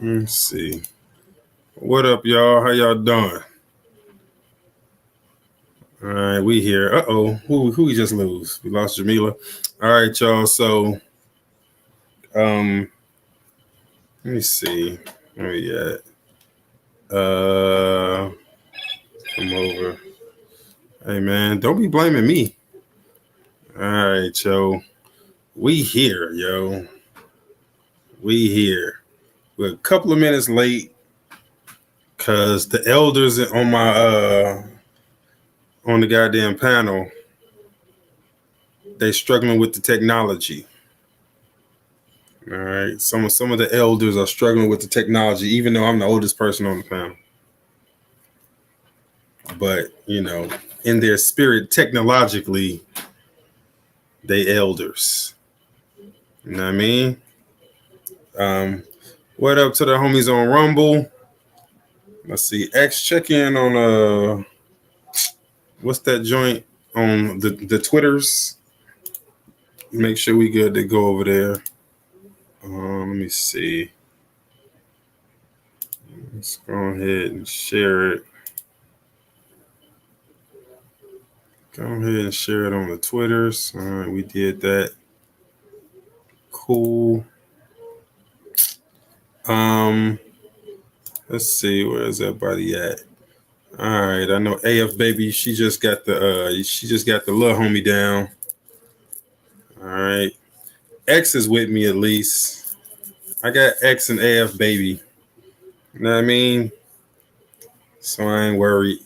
Let's see. What up, y'all? How y'all doing? All right, we here. Who we just lose? We lost Jamila. All right, y'all. So, um, let me see. Where we at? Come over. Hey, man, don't be blaming me. All right, yo. We here, yo. We here. We're a couple of minutes late because the elders on the goddamn panel, they struggling with the technology. All right. Some of the elders are struggling with the technology, even though I'm the oldest person on the panel. But, in their spirit, technologically, they elders. You know what I mean? What up to the homies on Rumble? Let's see. X, check in on what's that joint on the Twitters? Make sure we good to go over there. Let me see. Let's go ahead and share it. Go ahead and share it on the Twitters. All right, we did that. Cool. Let's see, where's everybody at? All right, I know AF baby. She just got the little homie down. All right, X is with me at least. I got X and AF baby. You know what I mean? So I ain't worried.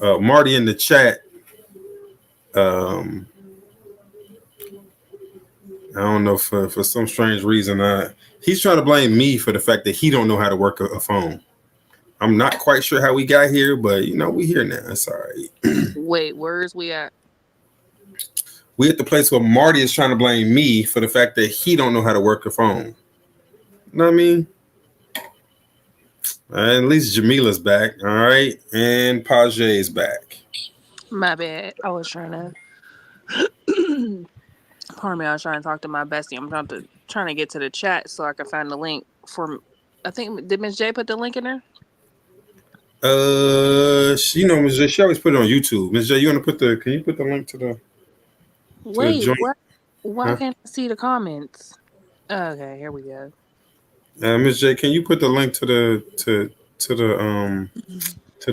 Marty in the chat. I don't know, for some strange reason, he's trying to blame me for the fact that he don't know how to work a phone. I'm not quite sure how we got here, but we here now. It's all right. Wait, where's we at? We at the place where Marty is trying to blame me for the fact that he don't know how to work a phone. You know what I mean? At least Jamila's back, all right, and Pajay's back. My bad. I was trying to. Pardon me. I was trying to talk to my bestie. I'm trying to get to the chat so I can find the link for. I think did Miss J put the link in there? Miss J, she always put it on YouTube. Miss J, can you put the link to the Wait, joint? what? Why can't I see the comments? Okay, here we go. Miss J, can you put the link to the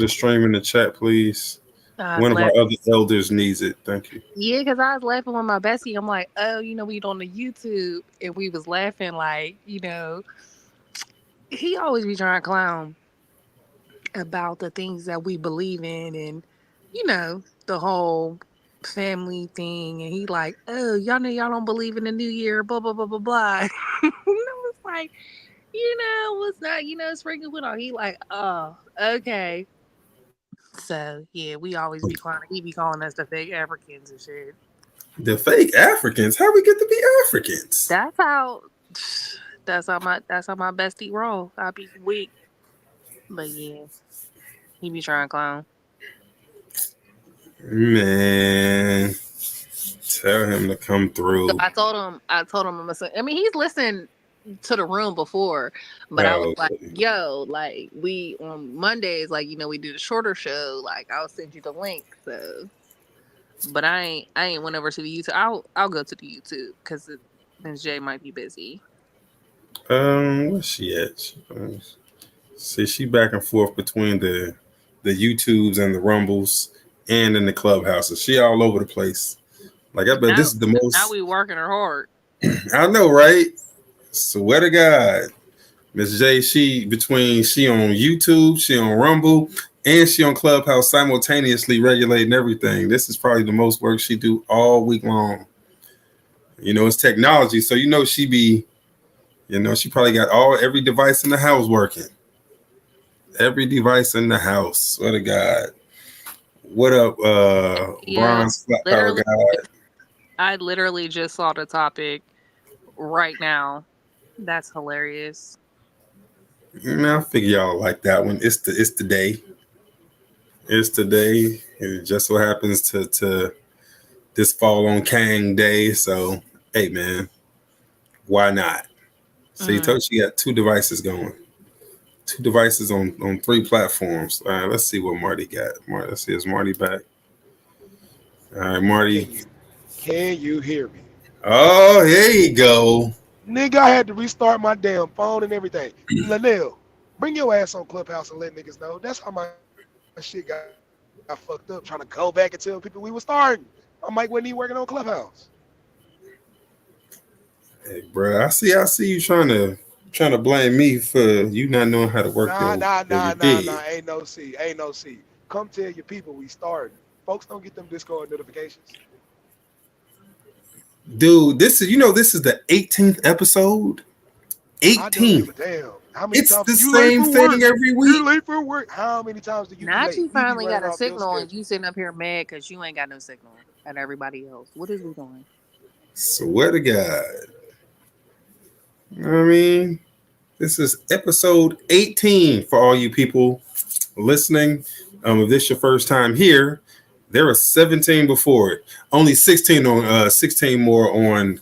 stream in the chat, please? One of our other elders needs it. Thank you. Yeah, because I was laughing with my bestie. I'm like, oh, we on the YouTube, and we was laughing like, he always be trying to clown about the things that we believe in, and the whole family thing. And he like, oh, y'all know y'all don't believe in the new year, blah blah blah blah blah. And I was like, what's not, sprinkle with all. He like, oh, okay. So yeah, we always be clowning. He be calling us the fake Africans and shit. The fake Africans? How we get to be Africans? That's how my bestie roll. I be weak. But yeah. He be trying to clown. Man. Tell him to come through. So I told him I mean, he's listened to the room before, but I was like, yo, like we on Mondays, like, we do the shorter show, like I'll send you the link. So but I ain't went over to the YouTube. I'll go to the YouTube because Ms. J might be busy. Where's she at? See, she back and forth between the YouTubes and the Rumbles and in the clubhouses. She all over the place. Like, I bet this is the most. Now we working her hard. I know, right? Swear to God. Miss J, she on YouTube, she on Rumble, and she on Clubhouse simultaneously regulating everything. This is probably the most work she do all week long. It's technology, so she probably got every device in the house working. Every device in the house. Swear to God. What up, Bronze Flat Power God? I literally just saw the topic right now. That's hilarious. I figure y'all like that one. It's the day. It's the day. It just so happens to this fall on Kang Day. So, hey man, why not? So you told she got two devices going. Two devices on three platforms. All right, let's see what Marty got. Marty, let's see, is Marty back? All right, Marty. Can you hear me? Oh, here you go. Nigga, I had to restart my damn phone and everything. Lanelle, bring your ass on Clubhouse and let niggas know. That's how my shit got fucked up. Trying to go back and tell people we were starting. My mic wasn't even working on Clubhouse. Hey, bro, I see you trying to blame me for you not knowing how to work your gig. Ain't no C. Ain't no C. Come tell your people we starting. Folks don't get them Discord notifications. Dude, this is the 18th episode. I don't give 18th. a damn. How many It's times the you late same for work? thing every You week. late for work? How many times do you be Not late? you We be finally running got a off your signal and schedule. you sitting up here mad because you ain't got no signal and everybody else. What is we doing? Swear to God. You know what I mean? This is episode 18 for all you people listening. If this your first time here, there are 17 before it. Only 16 more on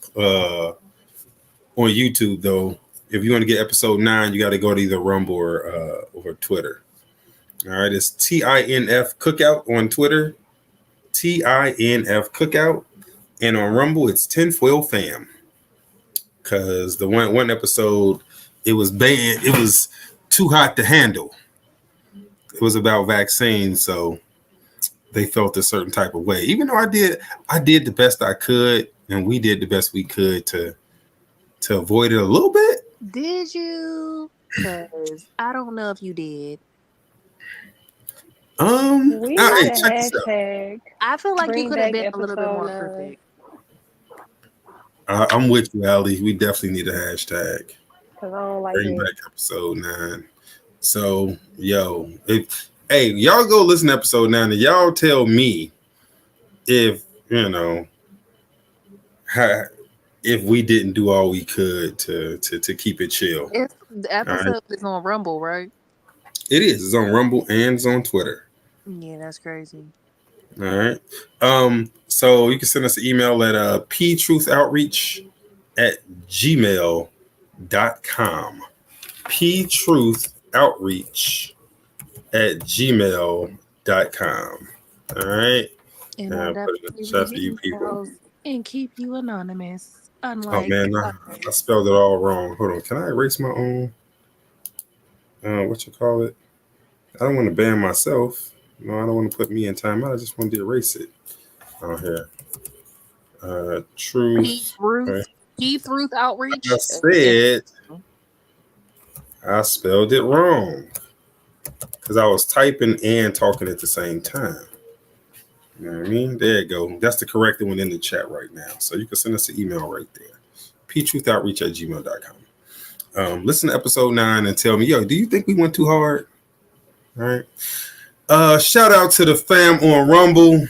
YouTube though. If you want to get episode 9, you got to go to either Rumble or Twitter. All right, it's TINF Cookout on Twitter, TINF Cookout, and on Rumble it's Tinfoil Fam. Cause the one episode it was banned, it was too hot to handle. It was about vaccines, so they felt a certain type of way. Even though I did the best I could, and we did the best we could to avoid it a little bit. Did you? Because I don't know if you did. We All need right, a check this out. hashtag. I feel like you Bring could have back been a little bit episode more 9. perfect. I'm with you, Ali. We definitely need a hashtag. Cause I don't like Bring it. back episode 9. So, hey, y'all go listen to episode 9 and y'all tell me if, how, if we didn't do all we could to keep it chill. The All right. episode is on Rumble, right? It is. It's on Rumble and it's on Twitter. Yeah, that's crazy. All right. So you can send us an email at ptruthoutreach@gmail.com. ptruthoutreach@gmail.com. All right. And I'll Put it in the definitely chat for read you your people. emails and keep you anonymous. Oh Unlike man, I spelled it all wrong. Hold on. Can I erase my own? What you call it? I don't want to ban myself. No, I don't want to put me in timeout. I just wanted to erase it. Oh, here. Truth. Truth Outreach. I said I spelled it wrong because I was typing and talking at the same time. You know what I mean? There you go. That's the corrected one in the chat right now. So you can send us an email right there. ptruthoutreach@gmail.com. Listen to episode 9 and tell me, do you think we went too hard? All right. Shout out to the fam on Rumble.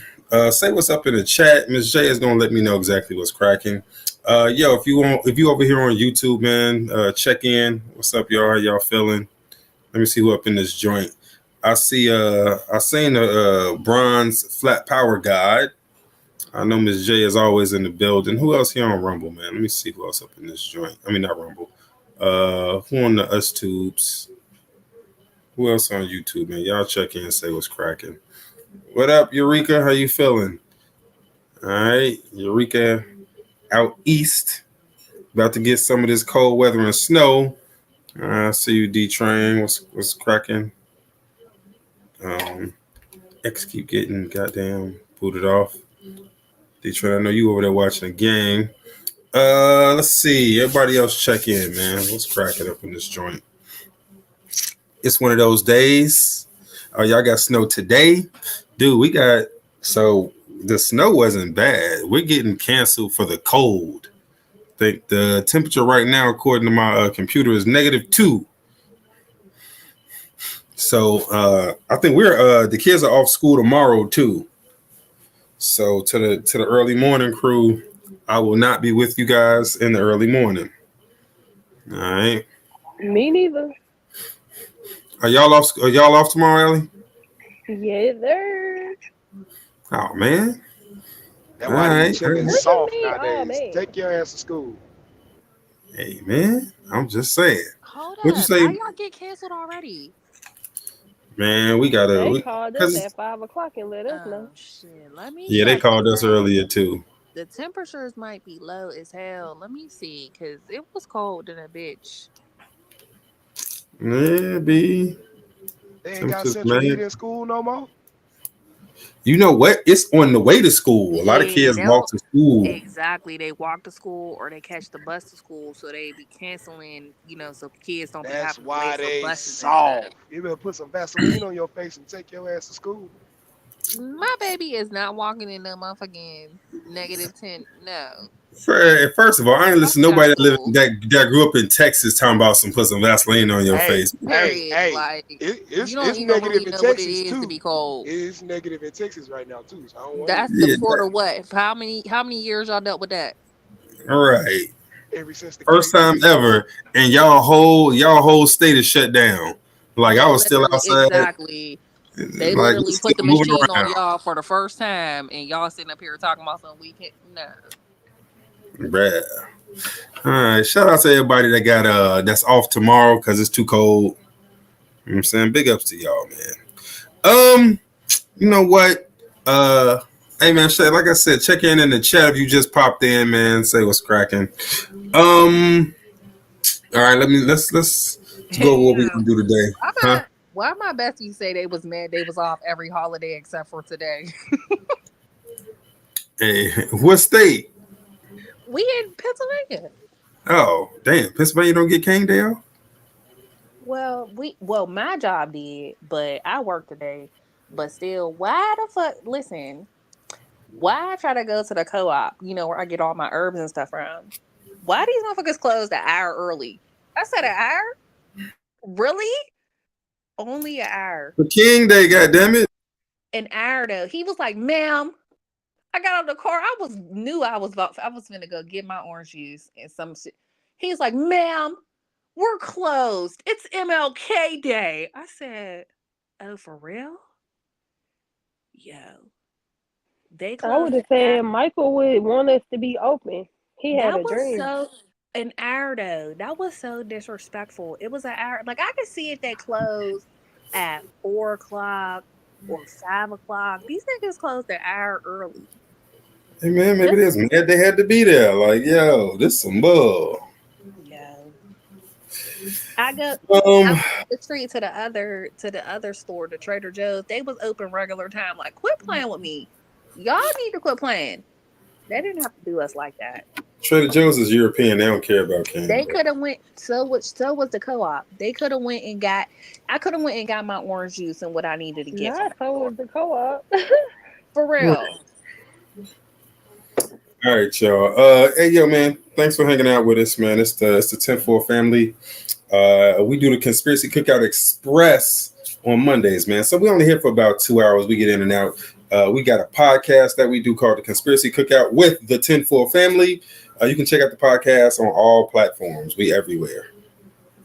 Say what's up in the chat. Ms. J is gonna let me know exactly what's cracking. If you over here on YouTube, man, check in. What's up, y'all? How y'all feeling? Let me see who up in this joint. I seen a bronze flat power guide. I know Ms. J is always in the building. Who else here on Rumble, man? Let me see who else up in this joint. I mean, not Rumble. Who on the Us Tubes? Who else on YouTube, man? Y'all check in and say what's cracking. What up, Eureka? How you feeling? All right, Eureka out east. About to get some of this cold weather and snow. I see you, D-Train. What's cracking? X keep getting goddamn booted off. D-Train, I know you over there watching the game. Let's see. Everybody else check in, man. What's cracking up in this joint? It's one of those days. Oh, y'all got snow today? Dude, so the snow wasn't bad. We're getting canceled for the cold. I think the temperature right now, according to my computer, is -2. So I think the kids are off school tomorrow too. So to the early morning crew, I will not be with you guys in the early morning. All right. Me neither. Are y'all off tomorrow, Ellie? Yes, sir. Oh man. That's why these All children right. soft Oh, nowadays. man. Take your ass to school. Hey man. I'm just saying. Hold What'd you up. How say, y'all get canceled already? man? We They gotta, called us cause at 5 o'clock and let us know. Oh shit. Let me yeah, they check called us today. earlier too. The temperatures might be low as hell. Let me see, cause it was cold in a bitch. Yeah, be They ain't got temperatures, central heat man. in school no more. You know what? It's on the way to school. A lot of Yeah, kids they'll walk to school. exactly. They walk to school or they catch the bus to school, so they be canceling. So kids don't be That's having to wait why for they buses and stuff. soft. You better put some Vaseline on your face and take your ass to school. My baby is not walking in no motherfucking -10. No, First of all, I ain't fuck listen to that nobody that live school. that grew up in Texas talking about some put some Vaseline on your Hey, face. hey, Period. hey. Like you don't It's even really negative in know what it Texas is to too. be cold. It's negative in Texas right now too. So I don't want to hear That's it. the Yeah, for the what? For how many years y'all dealt with that? all right. Ever since the First time KC, ever, and y'all whole state is shut down. Like I Yeah, was still literally, outside, exactly. They like literally still put the moving machine on around. y'all for the first time, and y'all sitting up here talking about something we can't. No, Bruh. All right, shout out to everybody that got that's off tomorrow because it's too cold. You know what I'm saying? Big ups to y'all, man. You know what? Hey man, like I said, check in the chat if you just popped in, man. Say what's cracking. All right, let's go over what we yeah. gonna do today, Why huh? my bestie say they was mad they was off every holiday except for today? Hey, what state? We in Pennsylvania. Oh, damn, Pennsylvania don't get King Day off? Well my job did, but I work today. But still, why the fuck? Listen, why I try to go to the co-op? Where I get all my herbs and stuff from. Why these motherfuckers closed an hour early? I said an hour. Really? Only an hour. The King Day, goddamn it! An hour though. He was like, "Ma'am." I got out of the car. I was gonna go get my orange juice and some shit. He's like, "Ma'am, we're closed. It's MLK Day." I said, "Oh, for real?" Yo, they I would closed have an hour. said Michael would want us to be open. He had That a was dream. so an hour though. That was so disrespectful. It was an hour. Like I could see if they closed at 4 o'clock or 5 o'clock. These niggas closed an hour early. Hey man, maybe Just there's mad they had to be there. Like, yo, this some bull. yeah. I go I Um, went up the street to the other store, the Trader Joe's. They was open regular time. Like, quit playing with me. Y'all need to quit playing. They didn't have to do us like that. Trader Joe's is European. They don't care about King They Day. could have went so was the co-op. They could have went and got I could have went and got my orange juice and what I needed to get from Not that so store. was the co-op. For real. All right, y'all. Hey, yo, man. Thanks for hanging out with us, man. It's the 10-4 family. We do the Conspiracy Cookout Express on Mondays, man. So we only here for about 2 hours. We get in and out. We got a podcast that we do called the Conspiracy Cookout with the 10-4 family. You can check out the podcast on all platforms. We everywhere.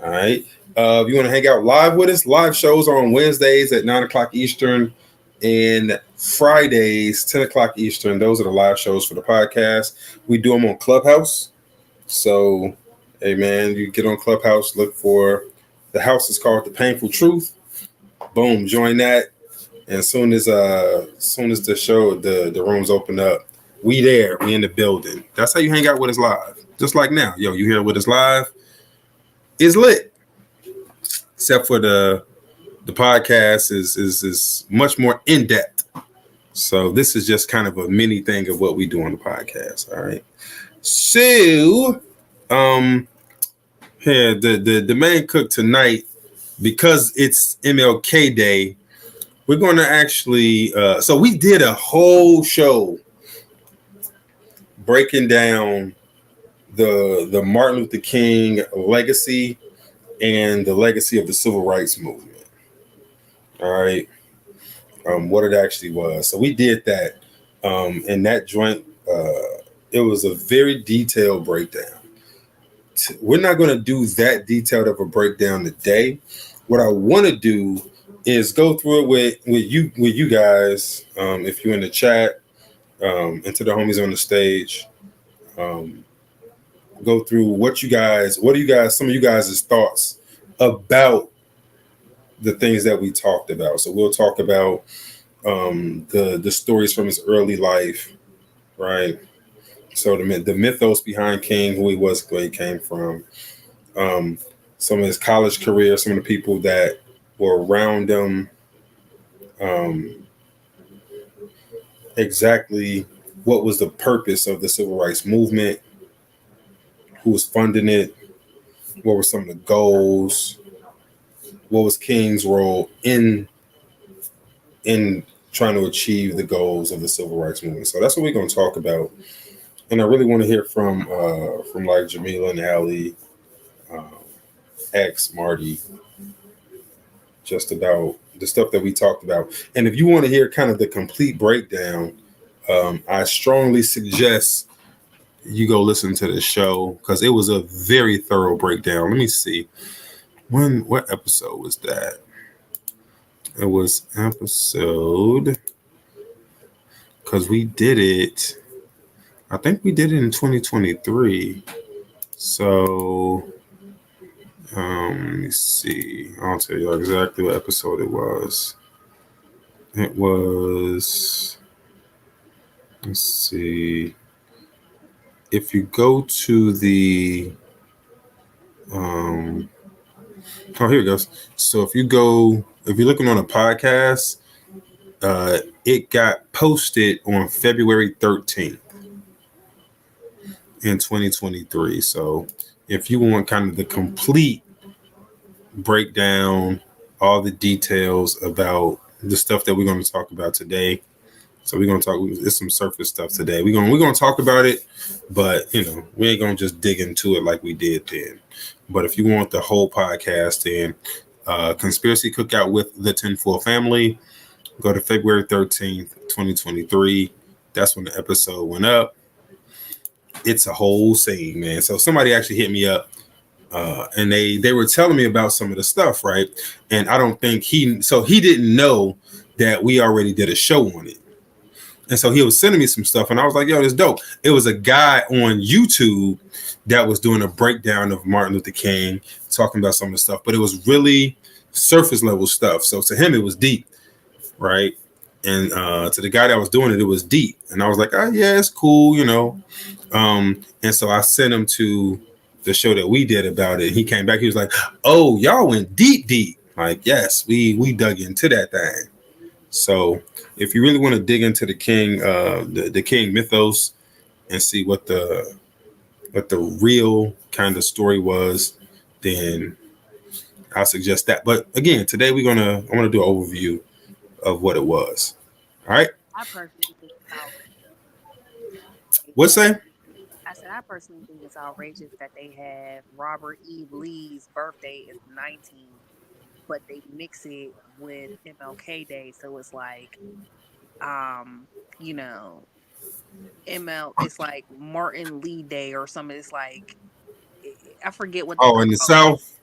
All right. If you want to hang out live with us, live shows are on Wednesdays at 9 o'clock Eastern and Fridays, 10 o'clock Eastern. Those are the live shows for the podcast. We do them on Clubhouse. So, hey, man, you get on Clubhouse, look for the house is called The Painful Truth. Boom, join that. And as soon as the show, the rooms open up, we there. We in the building. That's how you hang out with us live. Just like now. Yo, you here with us live? It's lit. Except for the podcast is much more in depth. So this is just kind of a mini thing of what we do on the podcast. All right. So, here the main cook tonight, because it's MLK Day, we're going to actually. So we did a whole show breaking down the Martin Luther King legacy and the legacy of the civil rights movement. All right. What it actually was. So we did that, and that joint. It was a very detailed breakdown. We're not going to do that detailed of a breakdown today. What I want to do is go through it with you guys. If you're in the chat, and to the homies on the stage, go through what are you guys, some of you guys' thoughts about the things that we talked about. So we'll talk about the stories from his early life, right? So the mythos behind King, who he was, where he came from, um, some of his college career, some of the people that were around him, um, exactly what was the purpose of the civil rights movement, who was funding it, what were some of the goals, what was King's role in trying to achieve the goals of the civil rights movement. So that's what we're going to talk about, and I really want to hear from like Jamila and Ali, um, X, Marty, just about the stuff that we talked about. And if you want to hear kind of the complete breakdown, I strongly suggest you go listen to the show because it was a very thorough breakdown. Let me see. What episode was that? It was episode, because we did it. I think we did it in 2023. So let me see. I'll tell you exactly what episode it was. It was, let's see. If you go to the oh, here it goes. So if you're looking on a podcast, it got posted on February 13th in 2023. So if you want kind of the complete breakdown, all the details about the stuff that we're going to talk about today. So we're going to talk, it's some surface stuff today. We're going to talk about it, but we ain't going to just dig into it like we did then. But if you want the whole podcast, then Conspiracy Cookout with the Tinfoil Family, go to February 13th, 2023. That's when the episode went up. It's a whole scene, man. So somebody actually hit me up, and they were telling me about some of the stuff, right? And I don't think he didn't know that we already did a show on it. And so he was sending me some stuff, and I was like, yo, this dope. It was a guy on YouTube that was doing a breakdown of Martin Luther King, talking about some of the stuff, but it was really surface level stuff. So to him, it was deep, right? And to the guy that was doing it, it was deep. And I was like, oh, yeah, it's cool, And so I sent him to the show that we did about it. He came back. He was like, oh, y'all went deep, deep. Like, yes, we dug into that thing. So if you really want to dig into the King, the King mythos, and see what the real kind of story was, then I suggest that. But again, today I want to do an overview of what it was. All right. I personally think it's outrageous. What's that? I said I personally think it's outrageous that they have Robert E. Lee's birthday is 19, but they mix it with MLK Day, so it's like, it's like Martin Lee Day or something. It's like, I forget what. Oh, in the South.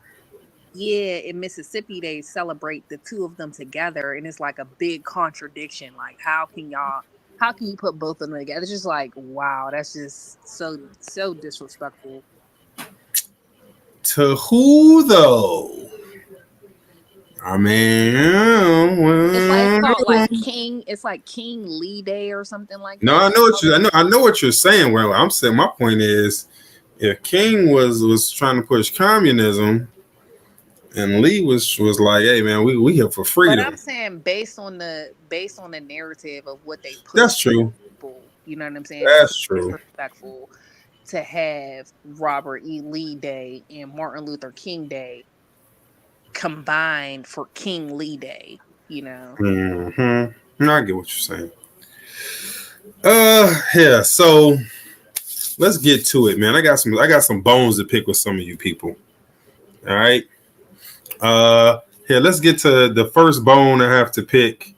Yeah, in Mississippi they celebrate the two of them together, and it's like a big contradiction. Like, how can you put both of them together? It's just like, wow, that's just so disrespectful. To who though? I mean, it's called like King. It's like King Lee Day or something like that. No, I know what you're saying. Well, I'm saying my point is, if King was trying to push communism, and Lee was like, hey man, we here for freedom. But I'm saying based on the narrative of what they put. That's true. People, you know what I'm saying? That's true. Disrespectful to have Robert E. Lee Day and Martin Luther King Day combined for King Lee Day, Mm-hmm. No, I get what you're saying. Yeah. So let's get to it, man. I got some bones to pick with some of you people. All right. Here, let's get to the first bone I have to pick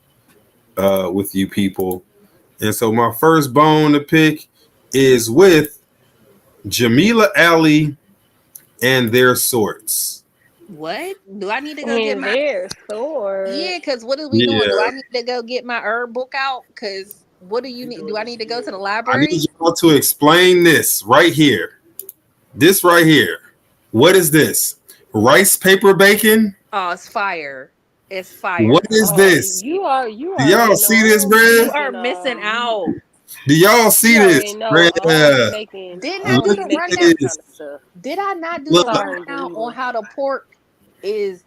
with you people. And so my first bone to pick is with Jamila Ali and their sorts. What? Do I need to go get my sword? Yeah, because what are we doing? Do I need to go get my herb book out? Because what do you need? Do I need to go to the library? I need y'all to explain this right here. This right here. What is this? Rice paper bacon? Oh, it's fire. It's What fire. is this? You Do y'all already know see this, I'm You bruh? are making missing out. Do y'all see you this, already know I don't be bruh? making Didn't I I don't do Look be the at making rundown? that kind this. of stuff. Did I not do the Look, Sorry, rundown on Janita. how the pork is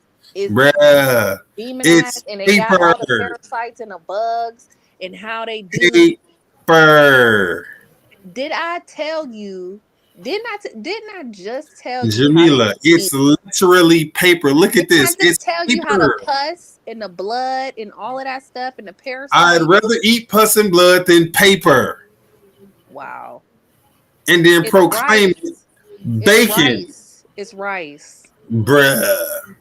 bruh. demonized It's and it got paper. all the parasites and the bugs and how they do it? Paper. Did I tell you? Didn't I just tell you how to Jamila, it's eat? literally paper. Look at Didn't I this. just It's tell you how the paper. pus and the blood and all of that stuff and the I'd parasites? rather eat pus and blood than paper. Wow. And then It's proclaim it rice. It's bacon. rice. It's rice. Bruh.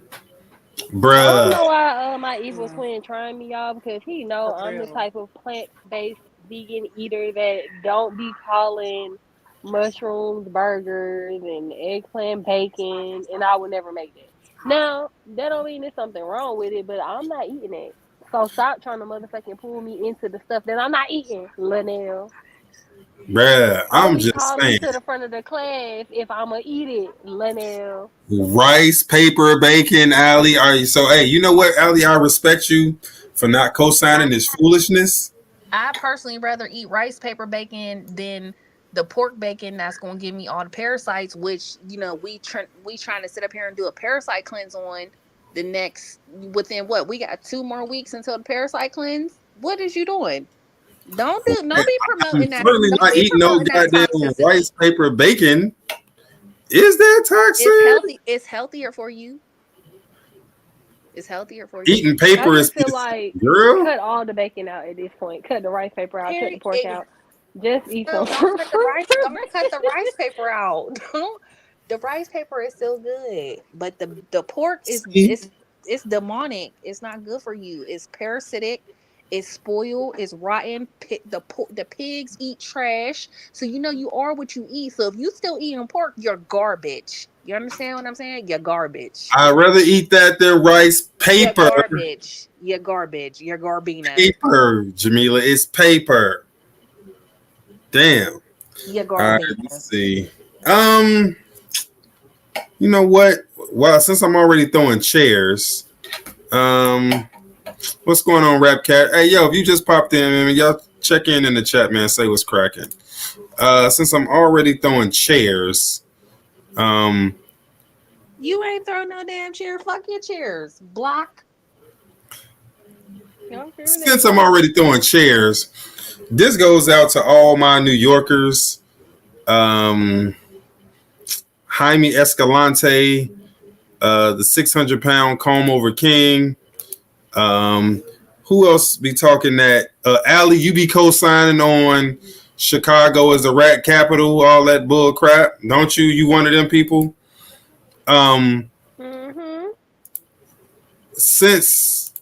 I don't know Bruh. why my evil Mm, twin trying me, y'all, because he know for I'm the real. type of plant-based vegan eater that don't be calling mushrooms burgers and eggplant bacon, and I would never make that. Now, that don't mean there's something wrong with it, but I'm not eating it. So stop trying to motherfucking pull me into the stuff that I'm not eating, Linnell. Bruh. I'm Only just call me saying. to the front of the class if I'ma eat it, Linnell. Rice, paper, bacon, Allie. Are you so hey, you know what, Allie? I respect you for not co-signing this foolishness. I personally rather eat rice paper bacon than the pork bacon that's going to give me all the parasites, which we trying to sit up here and do a parasite cleanse on the next within what we got 2 more weeks until the parasite cleanse. What is you doing? Don't be I'm promoting that. certainly Don't not be eating no promoting that goddamn toxicity. rice, paper, bacon. Is that It's toxic? healthy. It's healthier for you. It's healthier for you. Eating I paper just is feel like girl. cut all the bacon out at this point. Cut the rice paper out. Cut the pork Period. out. Just eat Girl, some don't fruit. cut the rice. Don't cut the rice paper out. Don't. The rice paper is still good, but the pork is See, it's demonic. It's not good for you. It's parasitic. It's spoiled. It's rotten. The pigs eat trash. So you know you are what you eat. So if you still eating pork, you're garbage. You understand what I'm saying? You're garbage. I'd rather eat that than rice You're paper. garbage. You're garbage. You're garbino. Paper, Jamila. It's paper. Damn. You're All right, garbino. let's see. Um, you know what? Well, since I'm already throwing chairs, um, what's going on, Rap Cat? Hey, yo, if you just popped in, man, y'all check in the chat, man. Say what's cracking. Since I'm already throwing chairs, um, You ain't throw no damn chair. Fuck your chairs. Block. You don't care since I'm already throwing chairs, this goes out to all my New Yorkers. Jaime Escalante, the 600-pound comb over king. Who else be talking that? Allie, you be co-signing on Chicago as the rat capital, all that bull crap, don't you? You one of them people? Mm-hmm. Since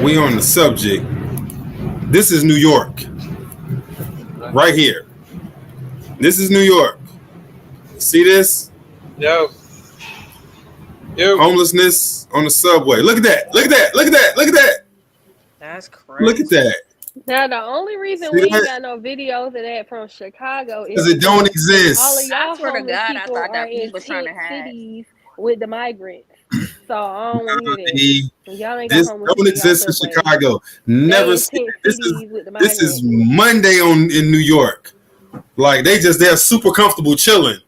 we on the subject, this is New York. Right here. This is New York. See this? Yo. Yo. Homelessness on the subway. Look at that. Look at that. Look at that. Look at that. That's Look at crazy. that. Now the only reason See we ain't that? got no videos of that from Chicago is Because it don't because all of exist. I y'all swear to homeless God, I people thought are that P in was trying to tent hide. cities with the migrants. So I don't want to hear that. The, Y'all ain't got this homeless don't people in y'all exist in subways. Chicago. They Never in seen tent it. cities with the This is migrants. Monday in New York. Like they're super comfortable chilling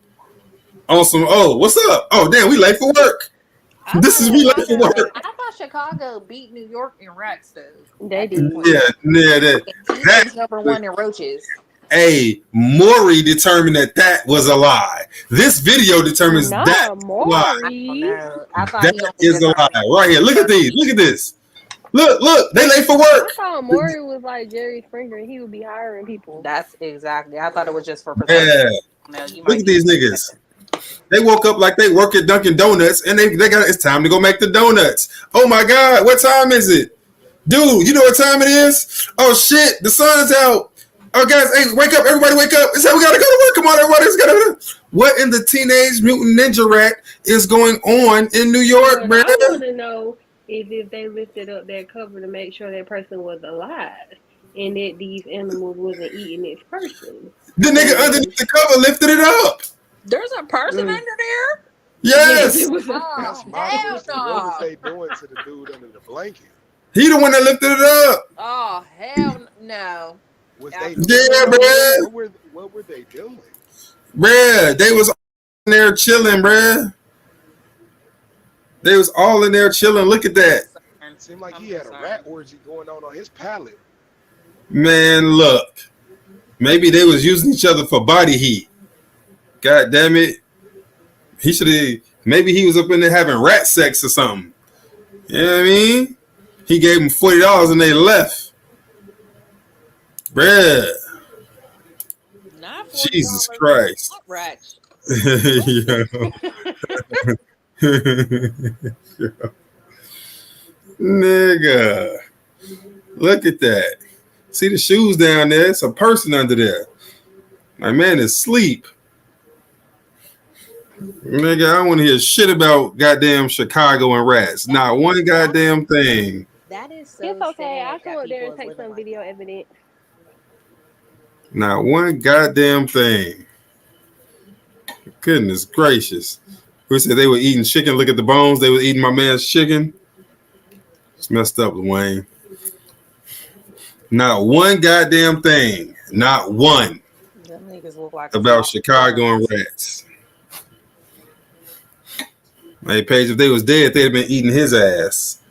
on some. Oh, what's up? Oh, damn, we late for work. I This thought is we late for Chicago. work. I thought Chicago beat New York in rats though. They At this did. point, Yeah, that and Keith that. is number one in roaches. Hey, Maury determined that was a lie. This video determines that Nah, is a lie. I don't Maury. know. I thought That he only is a lie. determined Right here. Look at these. Kentucky. Look at this. Look. They late for I work. thought Maury was like Jerry Springer and he would be hiring people. That's exactly. I thought it was just for Kentucky. Yeah. No, you Look might at be. these niggas. They woke up like they work at Dunkin' Donuts and they got it's time to go make the donuts. Oh my God, what time is it? Dude, you know what time it is? Oh shit, the sun's out. Oh guys, hey, wake up, everybody wake up. It's we gotta go to work. Come on, everybody's gotta. What in the Teenage Mutant Ninja Rat is going on in New York, What man? I want to know is if they lifted up that cover to make sure that person was alive and that these animals wasn't eating this person. The nigga underneath the cover lifted it up. There's a person under there? Yes. it was That's my hell question. What was no. they doing to the dude under the blanket? He the one that lifted it up. Oh, hell no. Was they Yeah, doing bruh. what were they doing? Bruh, they was in there chilling, bruh. They was all in there chilling. Look at that. It seemed like he had a rat orgy going on his palate. Man, look. Maybe they was using each other for body heat. God damn it. He should have, maybe he was up in there having rat sex or something. You know what I mean? He gave them $40 and they left. Bruh. Not $40. Jesus Christ. Rats. Yeah. Nigga. Look at that. See the shoes down there? It's a person under there. My man is asleep. Nigga, I don't want to hear shit about goddamn Chicago and rats. Not one goddamn thing. That is so It's okay. sad I'll come that up there people and take is living some like video that. evidence. Not one goddamn thing. Goodness gracious. Who said they were eating chicken? Look at the bones. They were eating my man's chicken. It's messed up, Wayne. Not one goddamn thing. Not one. Them niggas look like About Chicago and rats. Hey, Paige, if they was dead, they'd have been eating his ass.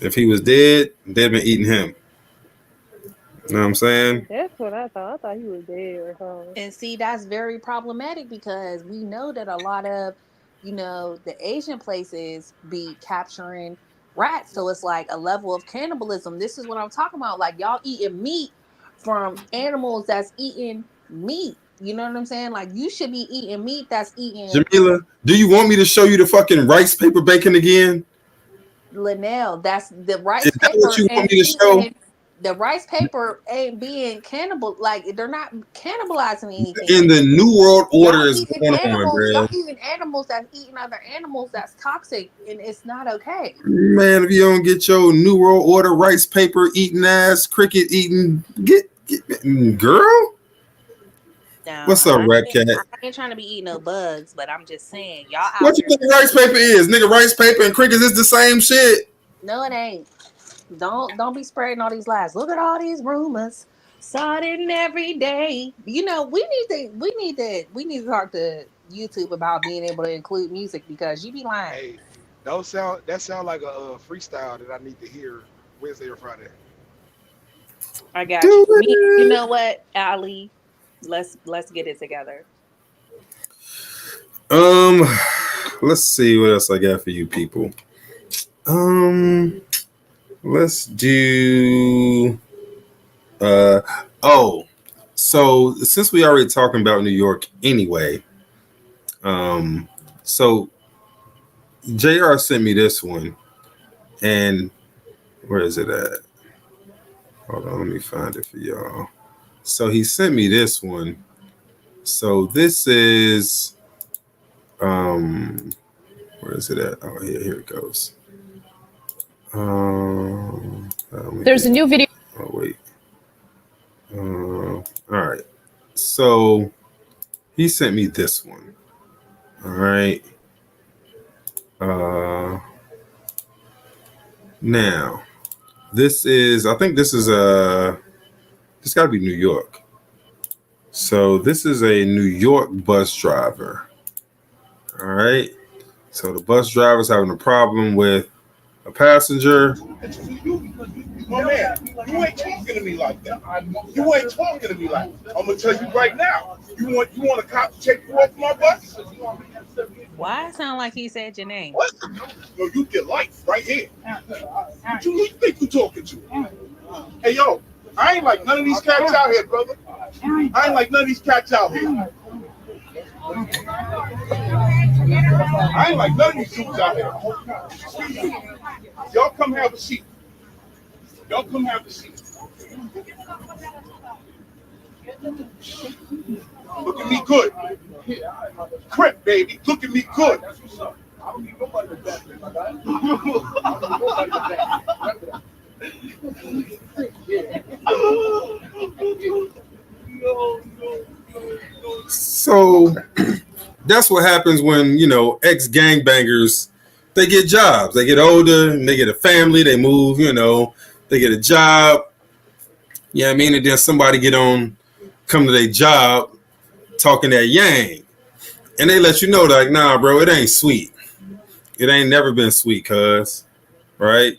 If he was dead, they'd have been eating him. You know what I'm saying? That's what I thought. I thought he was dead or something. And see, that's very problematic because we know that a lot of, the Asian places be capturing rats. So it's like a level of cannibalism. This is what I'm talking about. Like, y'all eating meat from animals that's eating meat. You know what I'm saying? Like, you should be eating meat that's eating. Jamila, do you want me to show you the fucking rice paper bacon again? Linnell, that's the rice Is that paper. what you want me to show? The rice paper ain't being cannibal. Like, they're not cannibalizing anything. In the New World Order y'all is eating going animals, on, y'all bro. eating animals that's eating other animals that's toxic, and it's not okay. Man, if you don't get your New World Order rice paper eating ass, cricket eating, get girl. No, What's up, Rat Cat? I ain't trying to be eating no bugs, but I'm just saying, y'all out What you here. think rice paper is? Nigga, rice paper and crickets is the same shit. No, it ain't. Don't be spreading all these lies. Look at all these rumors. Starting every day. We need to talk to YouTube about being able to include music because you be lying. Hey, that sound like a freestyle that I need to hear Wednesday or Friday. I got you. You know what, Ali? Let's get it together. Let's see what else I got for you people. Let's do so since we already talking about New York anyway, so JR sent me this one, and where is it at? Hold on, let me find it for y'all. So he sent me this one. So this is where is it at? Oh, here it goes. There's a new video. Oh wait. All right. So he sent me this one. All right. Now this is, I think this is this got to be New York. So this is a New York bus driver. All right. So the bus driver's having a problem with a passenger. My man, you ain't talking to me like that. You ain't talking to me like that. I'm gonna tell you right now. You want a cop to take you off my bus? Why it sound like he said your name? What? No, you get life right here. Who you think you talking to? Hey yo, I ain't like none of these cats out here, brother. I ain't like none of these cats out here. I ain't like none of these dudes out here. Y'all come have a seat. Y'all come have a seat. Look at me good. Crip, baby. Look at me good. So that's what happens when, ex gangbangers, they get jobs. They get older and they get a family. They move, they get a job. Yeah, I mean, and then somebody come to their job talking that yang. And they let you know, like, nah, bro, it ain't sweet. It ain't never been sweet, cuz. Right?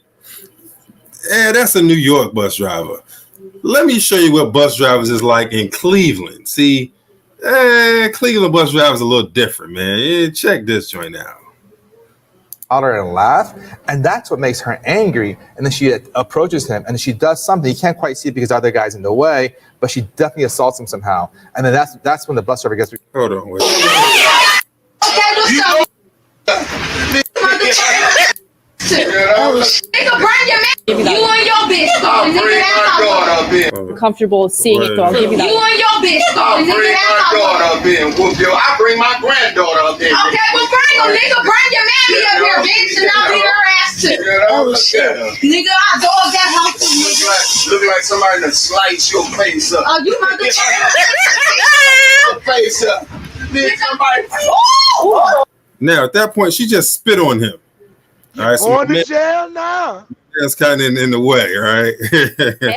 Yeah, that's a New York bus driver. Let me show you what bus drivers is like in Cleveland. See, Cleveland bus drivers a little different, man. Yeah, check this joint out. Holler and laugh, and that's what makes her angry. And then she approaches him, and she does something. You can't quite see it because the other guy's in the way, but she definitely assaults him somehow. And then that's when the bus driver gets. Hold on, wait. Nigga, bring your man. You and your bitch going, nigga. That's comfortable seeing it, so I'll give you that. You and your bitch going, nigga. That's daughter up in. I bring my granddaughter up in. Okay, well bring him, nigga. Bring your mammy up here, bitch, and I'll beat her ass too. Oh shit, nigga, I dog that hoe too, nigga. Look like somebody to slice your face up. Oh, you about to your face up. Did somebody? Now, at that point, she just spit on him. All right, so going to jail now. That's kind of in the way, right?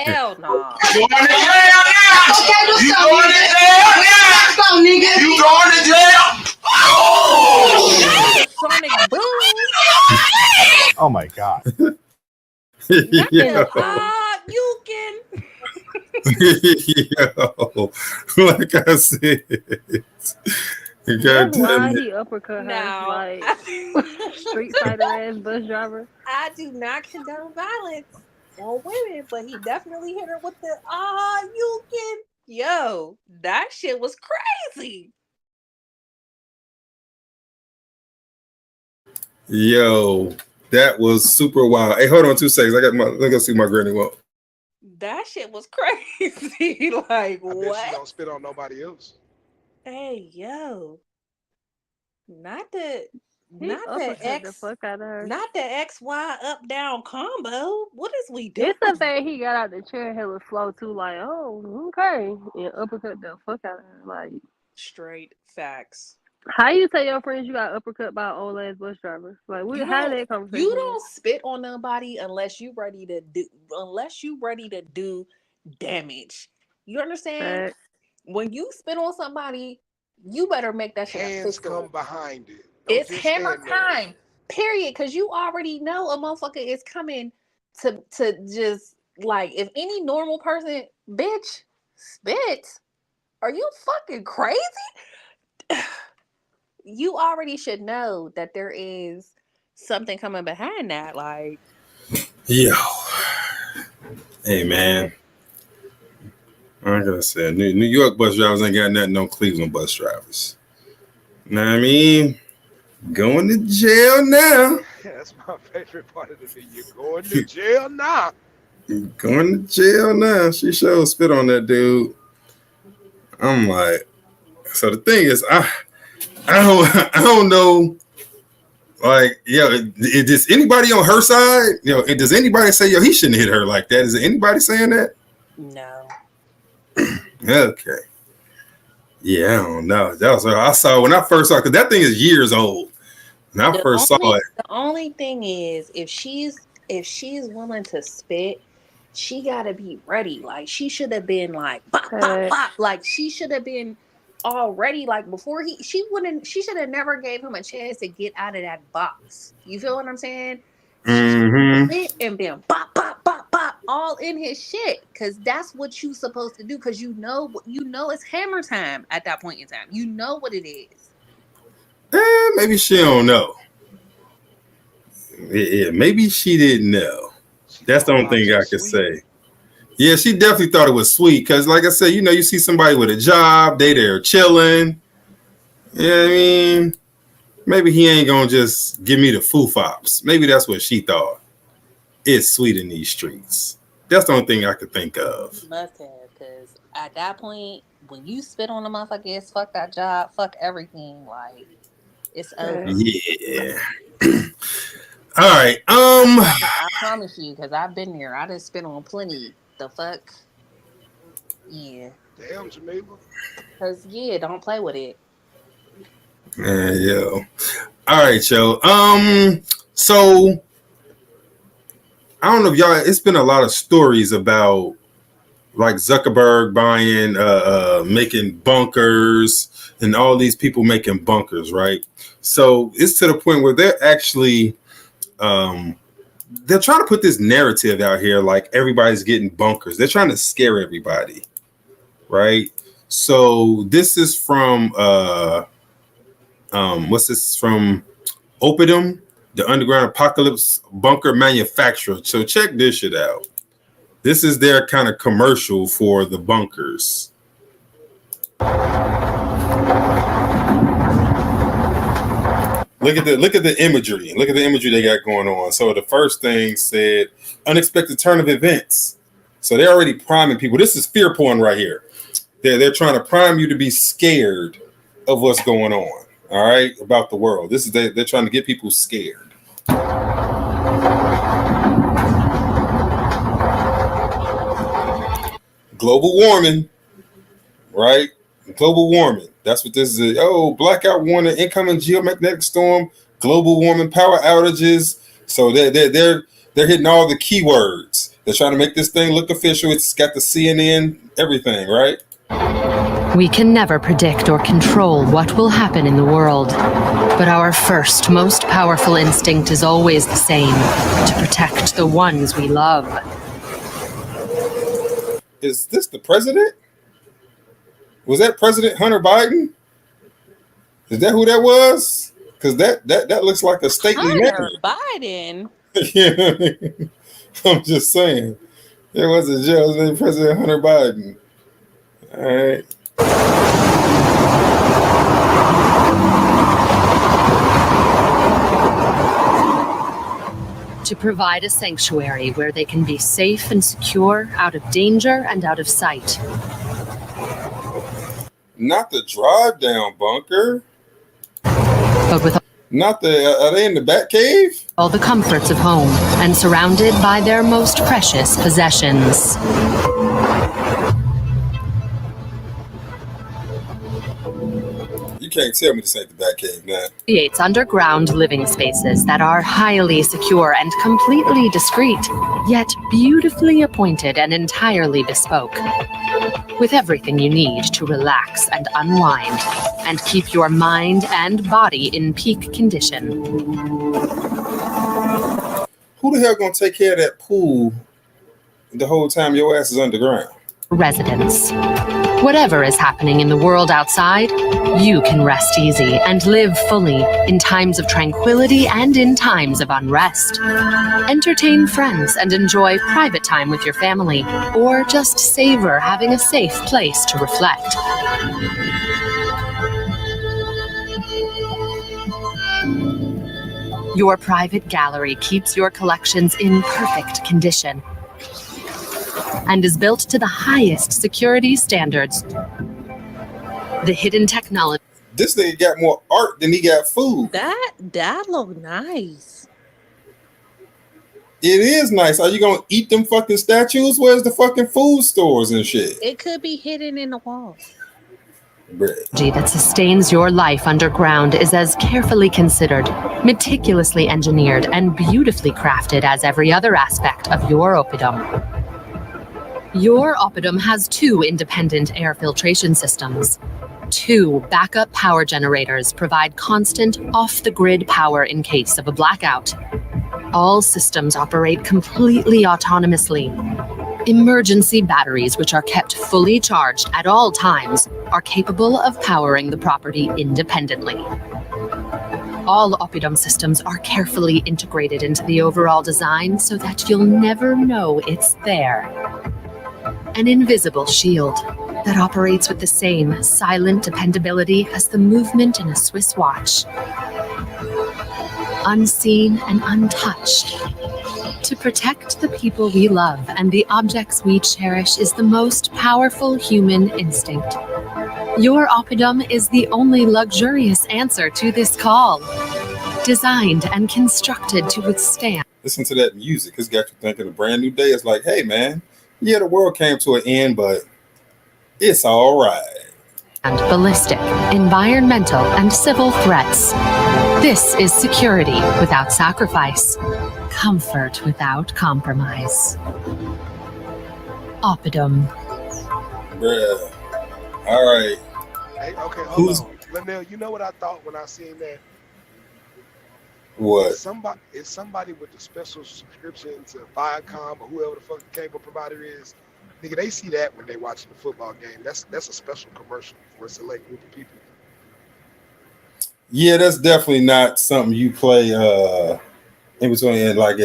Hell no. You going to jail now? Okay, what's You up, going to jail now? Let's go, nigga. You going to jail? Sonic boom. Oh my god. Yo. You can. Yo, like I said. God damn Why it. he uppercut her No. like street fighter ass bus driver? I do not condone violence on women, but he definitely hit her with the you can. Yo, that shit was crazy. Yo, that was super wild. Hey, hold on 2 seconds. Let me go see my granny walk. That shit was crazy. Like, I bet what? she don't spit on nobody else. Hey, yo. Not the He uppercut the fuck out of her. not the XY up down combo. What is we doing? It's the fact he got out the chair hella slow too, like, oh, okay. And uppercut the fuck out of her. Like, Straight facts. how you tell your friends you got uppercut by an old ass bus driver? Like, how did that conversation? You don't spit on nobody unless you ready to do damage. You understand? Fact. When you spit on somebody, you better make that shit Hands official. come behind it. Don't It's just hammer stand there. time. Period. Because you already know a motherfucker is coming to just like, if any normal person, bitch, spit. Are you fucking crazy? You already should know that there is something coming behind that. Like, Yo. Hey, man. Like I said, New York bus drivers ain't got nothing on Cleveland bus drivers. Know what I mean? Going to jail now. Yeah, that's my favorite part of the video. You're going to jail now. Going to jail now. She sure spit on that dude. I'm like, so the thing is, I don't know. Like, is anybody on her side? Does anybody say, he shouldn't hit her like that? Is there anybody saying that? no. Okay. Yeah, I don't know. That was I saw when I first saw it, because that thing is years old. When I first saw it. The only thing is, if she's willing to spit, she gotta be ready. Like, she should have been like bop, bop, bop. Like, she should have been already, like, before she should have never gave him a chance to get out of that box. You feel what I'm saying? Mm-hmm. And then bop, bop, bop, bop, all in his shit. Cause that's what you supposed to do. Cause you know it's hammer time at that point in time. You know what it is. Maybe she don't know. Yeah, maybe she didn't know. That's the only thing I could say. Yeah, she definitely thought it was sweet. Cause like I said, you see somebody with a job, they there chilling. You know what I mean? Maybe he ain't gonna just give me the foo-fops. Maybe that's what she thought. It's sweet in these streets. That's the only thing I could think of. Must have, because at that point, when you spit on a motherfucker, it's fuck that job, fuck everything. Like, it's over. Yeah. All right. I promise you, because I've been there. I done spit on plenty. The fuck? Yeah. Damn, Jamaica. Cause yeah, don't play with it. Yo. All right, yo. So I don't know if y'all. It's been a lot of stories about like Zuckerberg buying, making bunkers, and all these people making bunkers, right? So it's to the point where they're actually, they're trying to put this narrative out here like everybody's getting bunkers. They're trying to scare everybody, right? So this is from, what's this from? Opidum, the underground apocalypse bunker manufacturer. So check this shit out. This is their kind of commercial for the bunkers. Look at the imagery. Look at the imagery they got going on. So the first thing said unexpected turn of events. So they're already priming people. This is fear porn right here. They're trying to prime you to be scared of what's going on. All right, about the world. This is they're trying to get people scared. Global warming, right? Global warming. That's what this is. Oh, blackout warning, incoming geomagnetic storm, global warming, power outages. So they're hitting all the keywords. They're trying to make this thing look official. It's got the CNN, everything, right? We can never predict or control what will happen in the world, but our first, most powerful instinct is always the same: to protect the ones we love. Is this the president? Was that President Hunter Biden? Is that who that was? Because that looks like a stately man. Biden. Yeah, I'm just saying. There was a judge named President Hunter Biden. All right. To provide a sanctuary where they can be safe and secure, out of danger and out of sight. Not the drive down bunker. But with Not the. Are they in the Bat Cave? all the comforts of home and surrounded by their most precious possessions. You can't tell me this ain't the Bat Cave now. Creates underground living spaces that are highly secure and completely discreet, yet beautifully appointed and entirely bespoke. With everything you need to relax and unwind and keep your mind and body in peak condition. Who the hell gonna take care of that pool the whole time your ass is underground? Residents. Whatever is happening in the world outside, you can rest easy and live fully in times of tranquility and in times of unrest. Entertain friends and enjoy private time with your family, or just savor having a safe place to reflect. Your private gallery keeps your collections in perfect condition and is built to the highest security standards. The hidden technology. This nigga got more art than he got food. That look nice. It is nice. Are you gonna eat them fucking statues? Where's the fucking food stores and shit? It could be hidden in the wall. Technology that sustains your life underground is as carefully considered, meticulously engineered, and beautifully crafted as every other aspect of your oppidum. Your oppidum has 2 independent air filtration systems. 2 backup power generators provide constant, off-the-grid power in case of a blackout. All systems operate completely autonomously. Emergency batteries, which are kept fully charged at all times, are capable of powering the property independently. All oppidum systems are carefully integrated into the overall design so that you'll never know it's there. An invisible shield that operates with the same silent dependability as the movement in a Swiss watch. Unseen and untouched. To protect the people we love and the objects we cherish is the most powerful human instinct. Your oppidum is the only luxurious answer to this call. Designed and constructed to withstand. Listen to that music. It's got you thinking a brand new day. It's like, hey man, yeah, the world came to an end, but It's all right. And ballistic, environmental, and civil threats. This is security without sacrifice, comfort without compromise. Oppidum. Bruh. All right. Hey, okay, hold on. Linnell, you know what I thought when I seen that? What? It's somebody with the special subscription to Viacom or whoever the fuck the cable provider is. Nigga, they see that when they watching the football game. That's a special commercial for a select group of people. Yeah, that's definitely not something you play in between like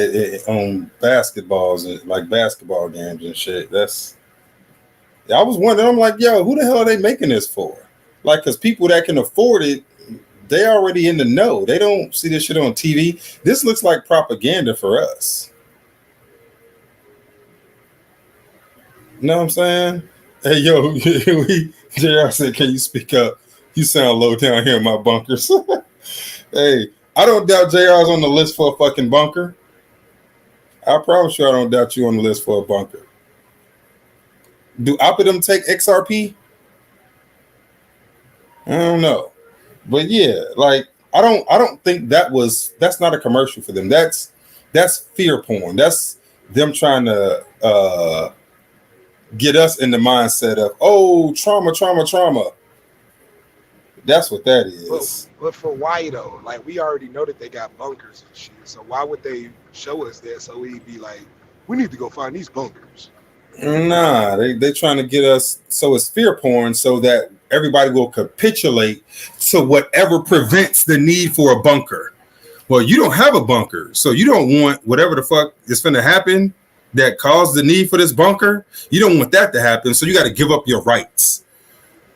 on basketballs and like basketball games and shit. I was wondering, I'm like, yo, who the hell are they making this for? Like, because people that can afford it, they already in the know. They don't see this shit on TV. This looks like propaganda for us. You know what I'm saying? Hey, yo, JR said, can you speak up? You sound low down here in my bunkers. Hey, I don't doubt JR's on the list for a fucking bunker. I promise you I don't doubt you on the list for a bunker. Do Oppidum take XRP? I don't know. But yeah, like I don't think that's not a commercial for them. That's fear porn. That's them trying to get us in the mindset of, oh, trauma. That's what that is. But for why though? Like, we already know that they got bunkers and shit. So why would they show us that? So we'd be like, we need to go find these bunkers. Nah, they trying to get us. So it's fear porn, so that everybody will capitulate to whatever prevents the need for a bunker. Well, you don't have a bunker, so you don't want whatever the fuck is going to happen that caused the need for this bunker. You don't want that to happen, so you got to give up your rights,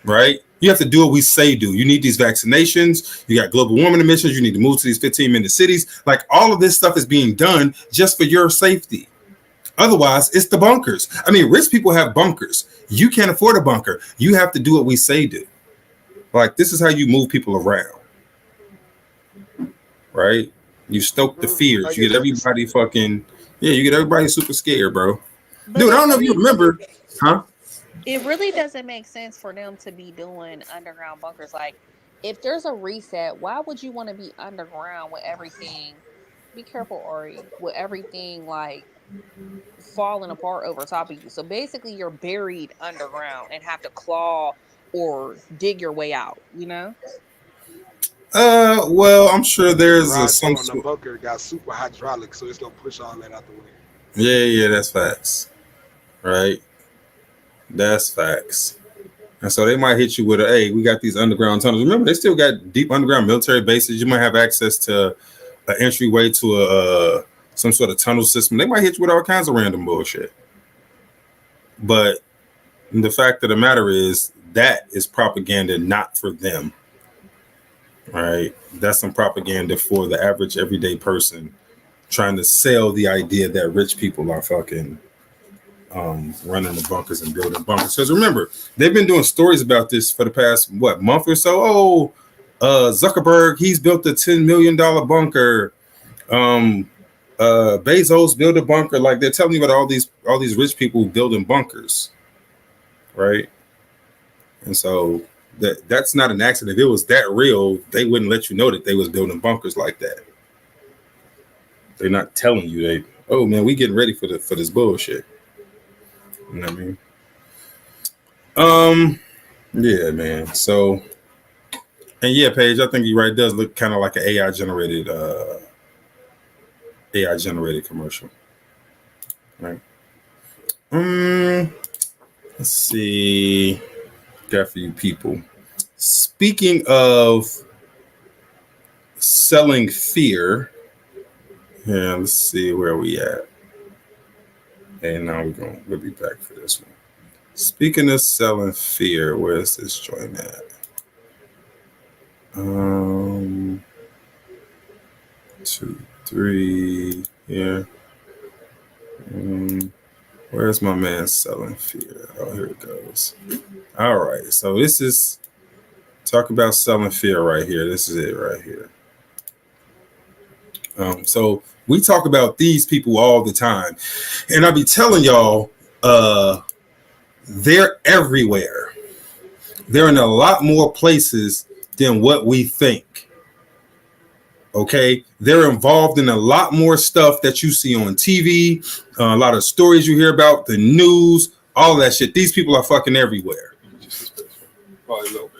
right? You have to do what we say do. You need these vaccinations. You got global warming emissions. You need to move to these 15-minute cities. Like, all of this stuff is being done just for your safety. Otherwise, it's the bunkers. I mean, rich people have bunkers. You can't afford a bunker. You have to do what we say do. Like, this is how you move people around. Right? You stoke the fears. You get everybody you get everybody super scared, bro. But dude, I don't know if you remember. Huh? It really doesn't make sense for them to be doing underground bunkers. Like, if there's a reset, why would you want to be underground with everything? Be careful, Ori. With everything, like, falling apart over top of you. So basically you're buried underground and have to claw or dig your way out, you know? Well, I'm sure there's some the bunker got super hydraulic, so it's gonna push all that out the way. Yeah, that's facts. Right? That's facts. And so they might hit you with hey, we got these underground tunnels. Remember, they still got deep underground military bases. You might have access to an entryway to some sort of tunnel system. They might hit you with all kinds of random bullshit. But the fact of the matter is that is propaganda not for them. Right? That's some propaganda for the average everyday person trying to sell the idea that rich people are fucking running the bunkers and building bunkers. Because remember, they've been doing stories about this for the past month or so. Zuckerberg, he's built a $10 million bunker. Bezos built a bunker. Like, they're telling you about all these rich people building bunkers, right? And so that's not an accident. If it was that real, they wouldn't let you know that they was building bunkers like that. They're not telling you oh man, we getting ready for this bullshit. You know what I mean? Yeah, man. So, and yeah, Paige, I think you're right. It does look kind of like an AI generated commercial, right? Let's see. Got for you people. Speaking of selling fear, yeah, let's see where we at. And now we'll be back for this one. Speaking of selling fear, where's this joint at? 2, 3, yeah. Where's my man selling fear? Oh, here it goes. All right, so this is talk about selling fear right here. This is it right here. So we talk about these people all the time, and I'll be telling y'all, they're everywhere. They're in a lot more places than what we think. Okay, they're involved in a lot more stuff that you see on TV, a lot of stories you hear about, the news, all that shit. These people are fucking everywhere. Probably a little bit.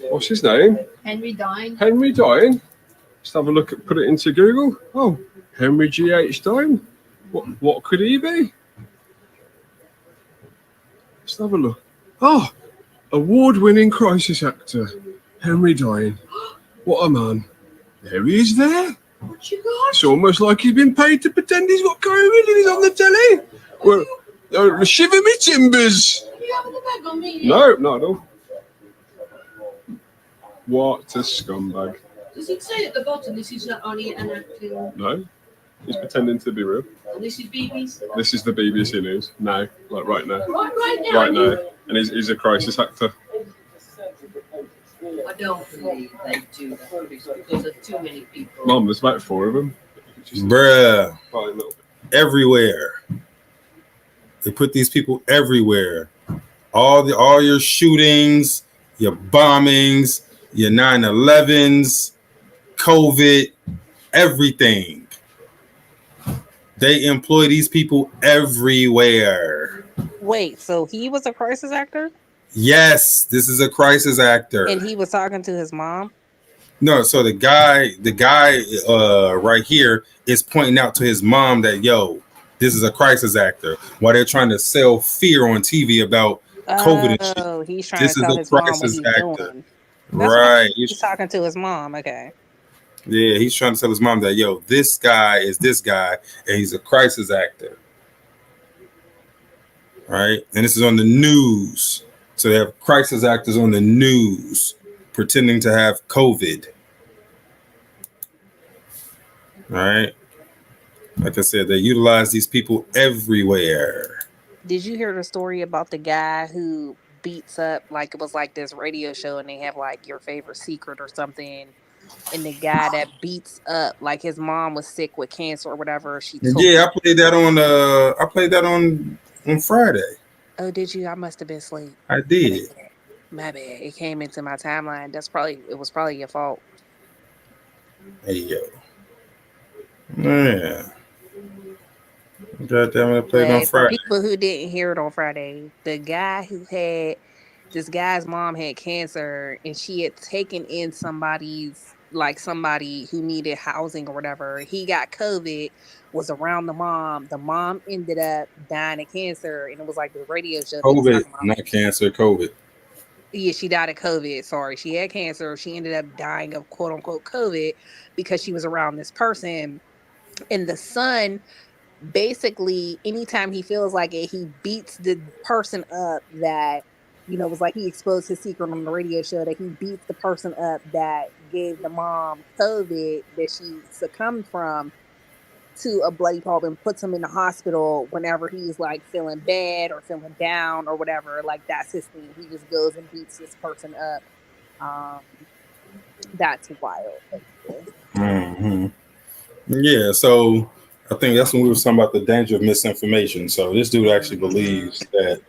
What's his name? Henry Dine. Henry Dine. Let's have a look at, put it into Google. Oh, Henry G.H. Dine. What could he be? Let's have a look. Oh, award-winning crisis actor, Henry Dine. What a man. There he is there. What you got? It's almost like he's been paid to pretend he's got COVID and he's on the telly. Well, shiver me timbers. Are you having the bag on me? No, not at all. What a scumbag. Does it say at the bottom this is not only an acting? No, he's pretending to be real. And this is BBC? This is the BBC News now, like right now. Right now? Right now. And he's a crisis actor. I don't believe they do that because of too many people. Mom, there's about 4 of them. Bruh. Probably a little bit. Everywhere. They put these people everywhere. All your shootings, your bombings, your 9/11s, COVID, everything. They employ these people everywhere. Wait, so he was a crisis actor? Yes, this is a crisis actor. And he was talking to his mom? No, so the guy right here is pointing out to his mom that, yo, this is a crisis actor. While they're trying to sell fear on TV about COVID and shit. Oh, he's trying This to is tell a his mom what crisis he's actor. doing. Right. He's talking to his mom. Okay. Yeah, he's trying to tell his mom that, yo, this guy is this guy, and he's a crisis actor. Right? And this is on the news. So they have crisis actors on the news pretending to have COVID. All right. Like I said, they utilize these people everywhere. Did you hear the story about the guy who beats up, like it was like this radio show and they have like your favorite secret or something, and the guy that beats up, like his mom was sick with cancer or whatever, she took Yeah, I played that on Friday. Oh, did you? I must have been asleep. I did. My bad. It came into my timeline. It was probably your fault. Hey yo. Yeah. God damn it, I played on Friday. For people who didn't hear it on Friday, the guy who had this guy's mom had cancer and she had taken in somebody who needed housing or whatever. He got COVID, was around the mom. The mom ended up dying of cancer, and it was like the radio show. COVID, not cancer, COVID. Yeah, she died of COVID. Sorry, she had cancer. She ended up dying of quote unquote COVID because she was around this person. And the son, basically, anytime he feels like it, he beats the person up that, was like he exposed his secret on the radio show, that he beats the person up that gave the mom COVID that she succumbed from to a bloody pulp and puts him in the hospital whenever he's like feeling bad or feeling down or whatever. Like that's his thing. He just goes and beats this person up. That's wild. Mm-hmm. Yeah, so I think that's when we were talking about the danger of misinformation. So this dude actually believes that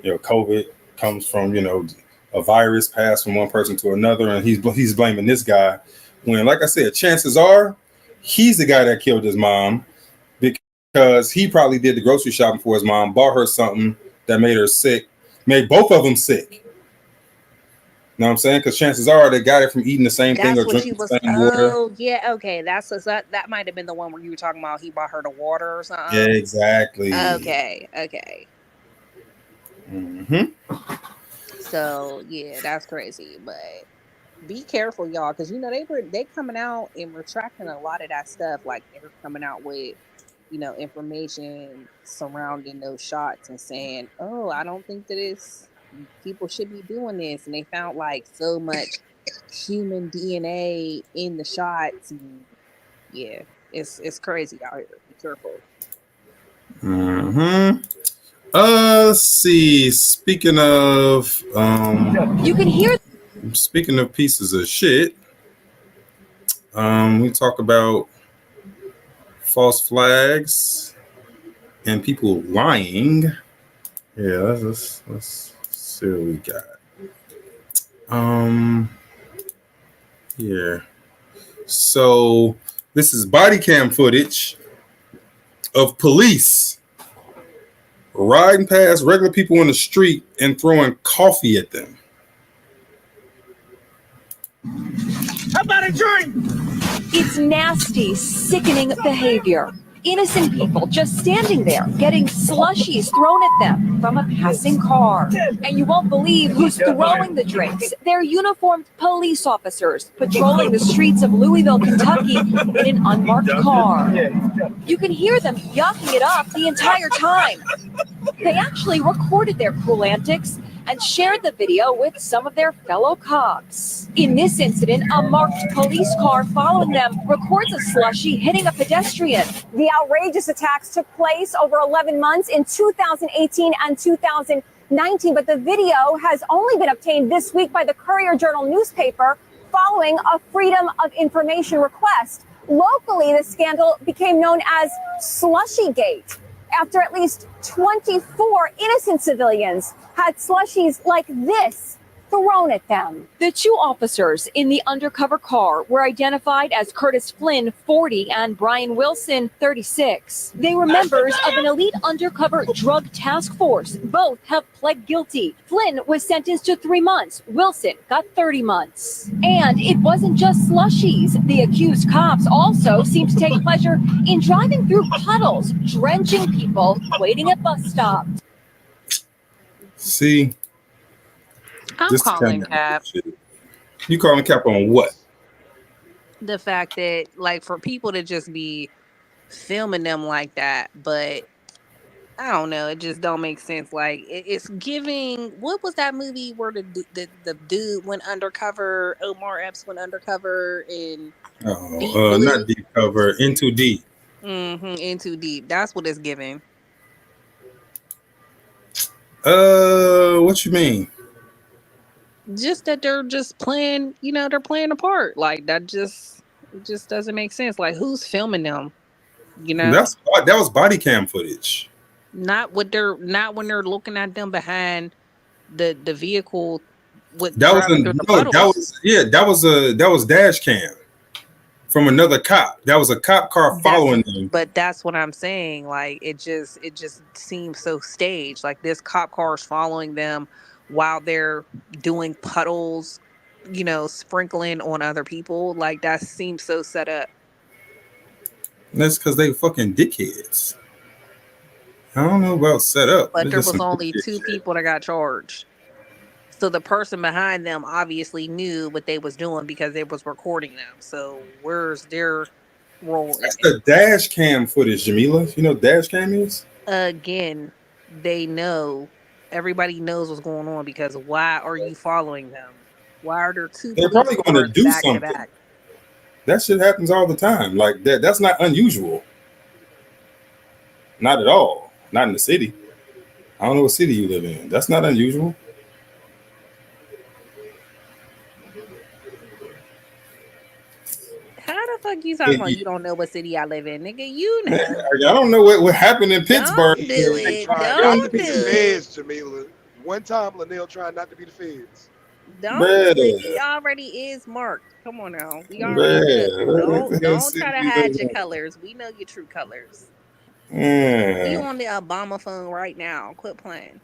COVID comes from a virus passed from one person to another, and he's blaming this guy. When, like I said, chances are he's the guy that killed his mom because he probably did the grocery shopping for his mom, bought her something that made her sick, made both of them sick. You know what I'm saying? Because chances are they got it from eating the same thing or drinking the same water. Oh, yeah, okay. That might have been the one where you were talking about he bought her the water or something. Yeah, exactly. Okay. Mm-hmm. So yeah, that's crazy. But be careful, y'all, because they coming out and retracting a lot of that stuff. Like they're coming out with information surrounding those shots and saying, "Oh, I don't think that people should be doing this," and they found like so much human DNA in the shots. And yeah, it's crazy out here. Be careful. Mm-hmm. Let's see. Speaking of you can hear. Speaking of pieces of shit, we talk about false flags and people lying. Yeah, let's see what we got. Yeah. So this is body cam footage of police riding past regular people in the street and throwing coffee at them. How about a drink? It's nasty, sickening behavior. Innocent people just standing there getting slushies thrown at them from a passing car. And you won't believe who's throwing the drinks. They're uniformed police officers patrolling the streets of Louisville, Kentucky in an unmarked car. You can hear them yucking it up the entire time. They actually recorded their cool antics and shared the video with some of their fellow cops. In this incident, a marked police car following them records a slushie hitting a pedestrian. The outrageous attacks took place over 11 months in 2018 and 2019, but the video has only been obtained this week by the Courier-Journal newspaper following a Freedom of Information request. Locally, the scandal became known as Slushygate, after at least 24 innocent civilians had slushies like this thrown at them. The two officers in the undercover car were identified as Curtis Flynn, 40, and Brian Wilson, 36. They were members of an elite undercover drug task force. Both have pled guilty. Flynn was sentenced to 3 months. Wilson got 30 months. And it wasn't just slushies. The accused cops also seemed to take pleasure in driving through puddles, drenching people waiting at bus stops. See, I'm calling cap. You calling cap on what? The fact that, like, for people to just be filming them like that, but I don't know, it just don't make sense. Like, it's giving. What was that movie where the dude went undercover? Omar Epps went undercover in. Not Deep Cover, Into Deep. Into Deep. That's what it's giving. What you mean? Just that they're just playing, they're playing a part. Like, it just doesn't make sense. Like, who's filming them? That was body cam footage. Not when they're looking at them behind the vehicle. That was dash cam from another cop. That was a cop car following them. But that's what I'm saying. Like, it just seems so staged. Like, this cop car is following them while they're doing puddles, sprinkling on other people. Like, that seems so set up. That's because they fucking dickheads. I don't know about set up. But there was only 2 people that got charged. So the person behind them obviously knew what they was doing because they was recording them. So where's their role? That's the dash cam footage, Jamila. You know what dash cam is? Again, they know. Everybody knows what's going on because why are you following them? Why are there 2 They're police probably going to do back something. to back? That shit happens all the time. Like that. That's not unusual. Not at all. Not in the city. I don't know what city you live in. That's not unusual. How the fuck you talking about you don't know what city I live in, nigga? You know. I don't know what happened in Pittsburgh. Don't do it. Not to be the feds, Jamila. One time, Linnell tried not to be the feds. He already is marked. Come on now. We already don't try to hide your colors. We know your true colors. You on the Obama phone right now. Quit playing.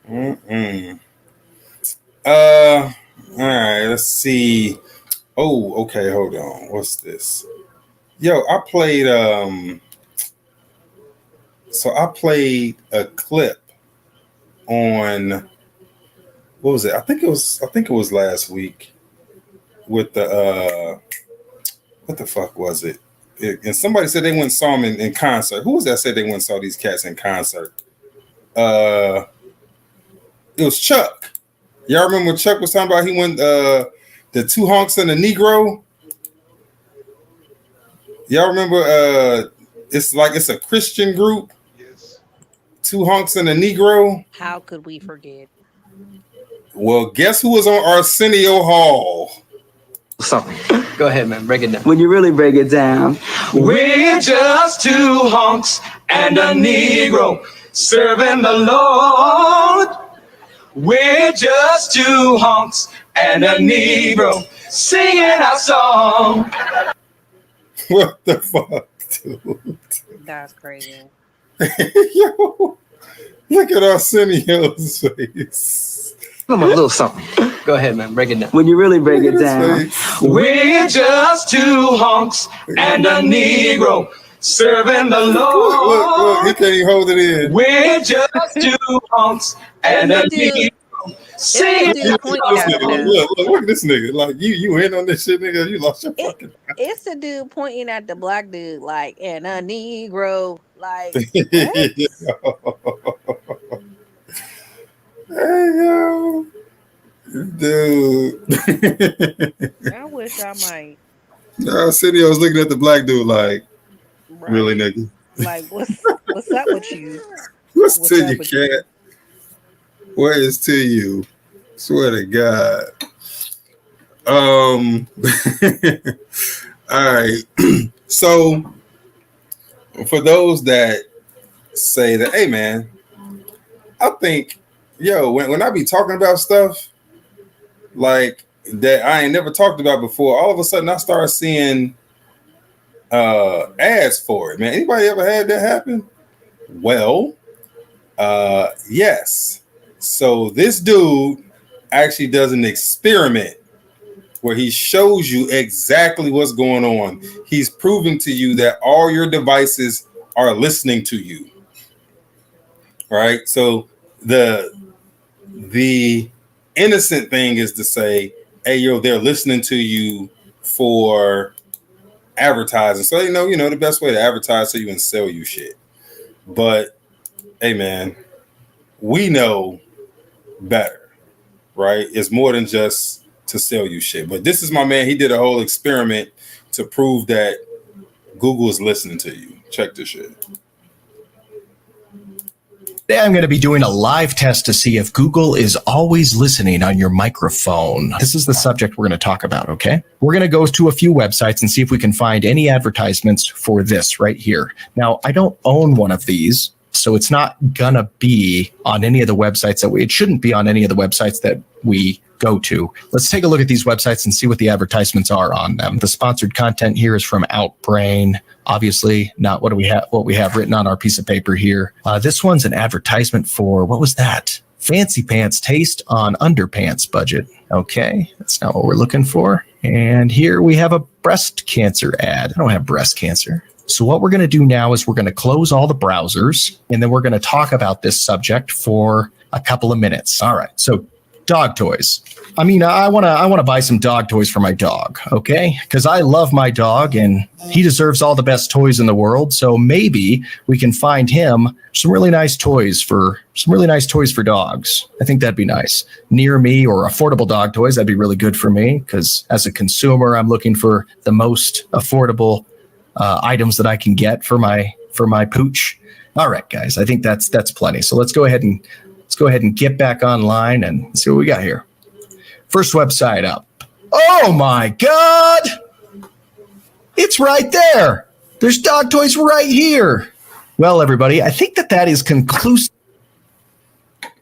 All right, let's see. Oh, okay, hold on. What's this? Yo, I played I played a clip on what was it? I think it was last week with the what the fuck was it? And somebody said they went and saw him in concert. Who was that said they went and saw these cats in concert? It was Chuck. Y'all remember when Chuck was talking about he went the 2 honks and a Negro? Y'all remember it's a Christian group? Yes. 2 honks and a Negro? How could we forget? Well, guess who was on Arsenio Hall? So, go ahead, man. Break it down. When you really break it down, we're just 2 honks and a Negro serving the Lord. We're just two honks and a Negro singing our song. What the fuck, dude? That's crazy. Yo, look at Arsenio's face. I'm a little something. Go ahead, man. Break it down. When you really break it down, we're just two honks and a Negro serving the Lord. Look, he can't even hold it in. We're just two honks and a Negro singing. Look, look at this nigga. Like, you in on this shit, nigga. You lost your fucking. It's a dude pointing at the black dude, like, and a Negro, like. Hey, yo. Dude. I wish I might. Arsenio was looking at the black dude like, right. Really, nigga? Like, what's up with you? What's to you, cat? What is to you? Swear to God. All right. So, for those that say that, hey, man, I think, yo, when I be talking about stuff like that I ain't never talked about before, all of a sudden I start seeing ads for it, man. Anybody ever had that happen? Well, yes. So this dude actually does an experiment where he shows you exactly what's going on. He's proving to you that all your devices are listening to you. Right? So the innocent thing is to say, hey, yo, they're listening to you for advertising. So you know the best way to advertise to you and sell you shit. But hey, man, we know better, right? It's more than just to sell you shit. But this is my man. He did a whole experiment to prove that Google is listening to you. Check this shit. Today I'm going to be doing a live test to see if Google is always listening on your microphone. This is the subject we're going to talk about, okay? We're going to go to a few websites and see if we can find any advertisements for this right here. Now, I don't own one of these, so it's not going to be on any of the websites it shouldn't be on any of the websites that we go to. Let's take a look at these websites and see what the advertisements are on them. The sponsored content here is from Outbrain. Obviously, not what we have written on our piece of paper here. This one's an advertisement for, what was that? Fancy Pants Taste on Underpants Budget. Okay, that's not what we're looking for. And here we have a breast cancer ad. I don't have breast cancer. So what we're going to do now is we're going to close all the browsers, and then we're going to talk about this subject for a couple of minutes. All right, so dog toys. I mean, I want to buy some dog toys for my dog, okay? Because I love my dog and he deserves all the best toys in the world. So maybe we can find him some really nice toys for dogs. I think that'd be nice. Near me, or affordable dog toys, that'd be really good for me, because as a consumer, I'm looking for the most affordable items that I can get for my pooch. All right, guys, I think that's plenty. So let's go ahead and get back online and see what we got here. First website up. Oh my God! It's right there. There's dog toys right here. Well, everybody, I think that is conclusive.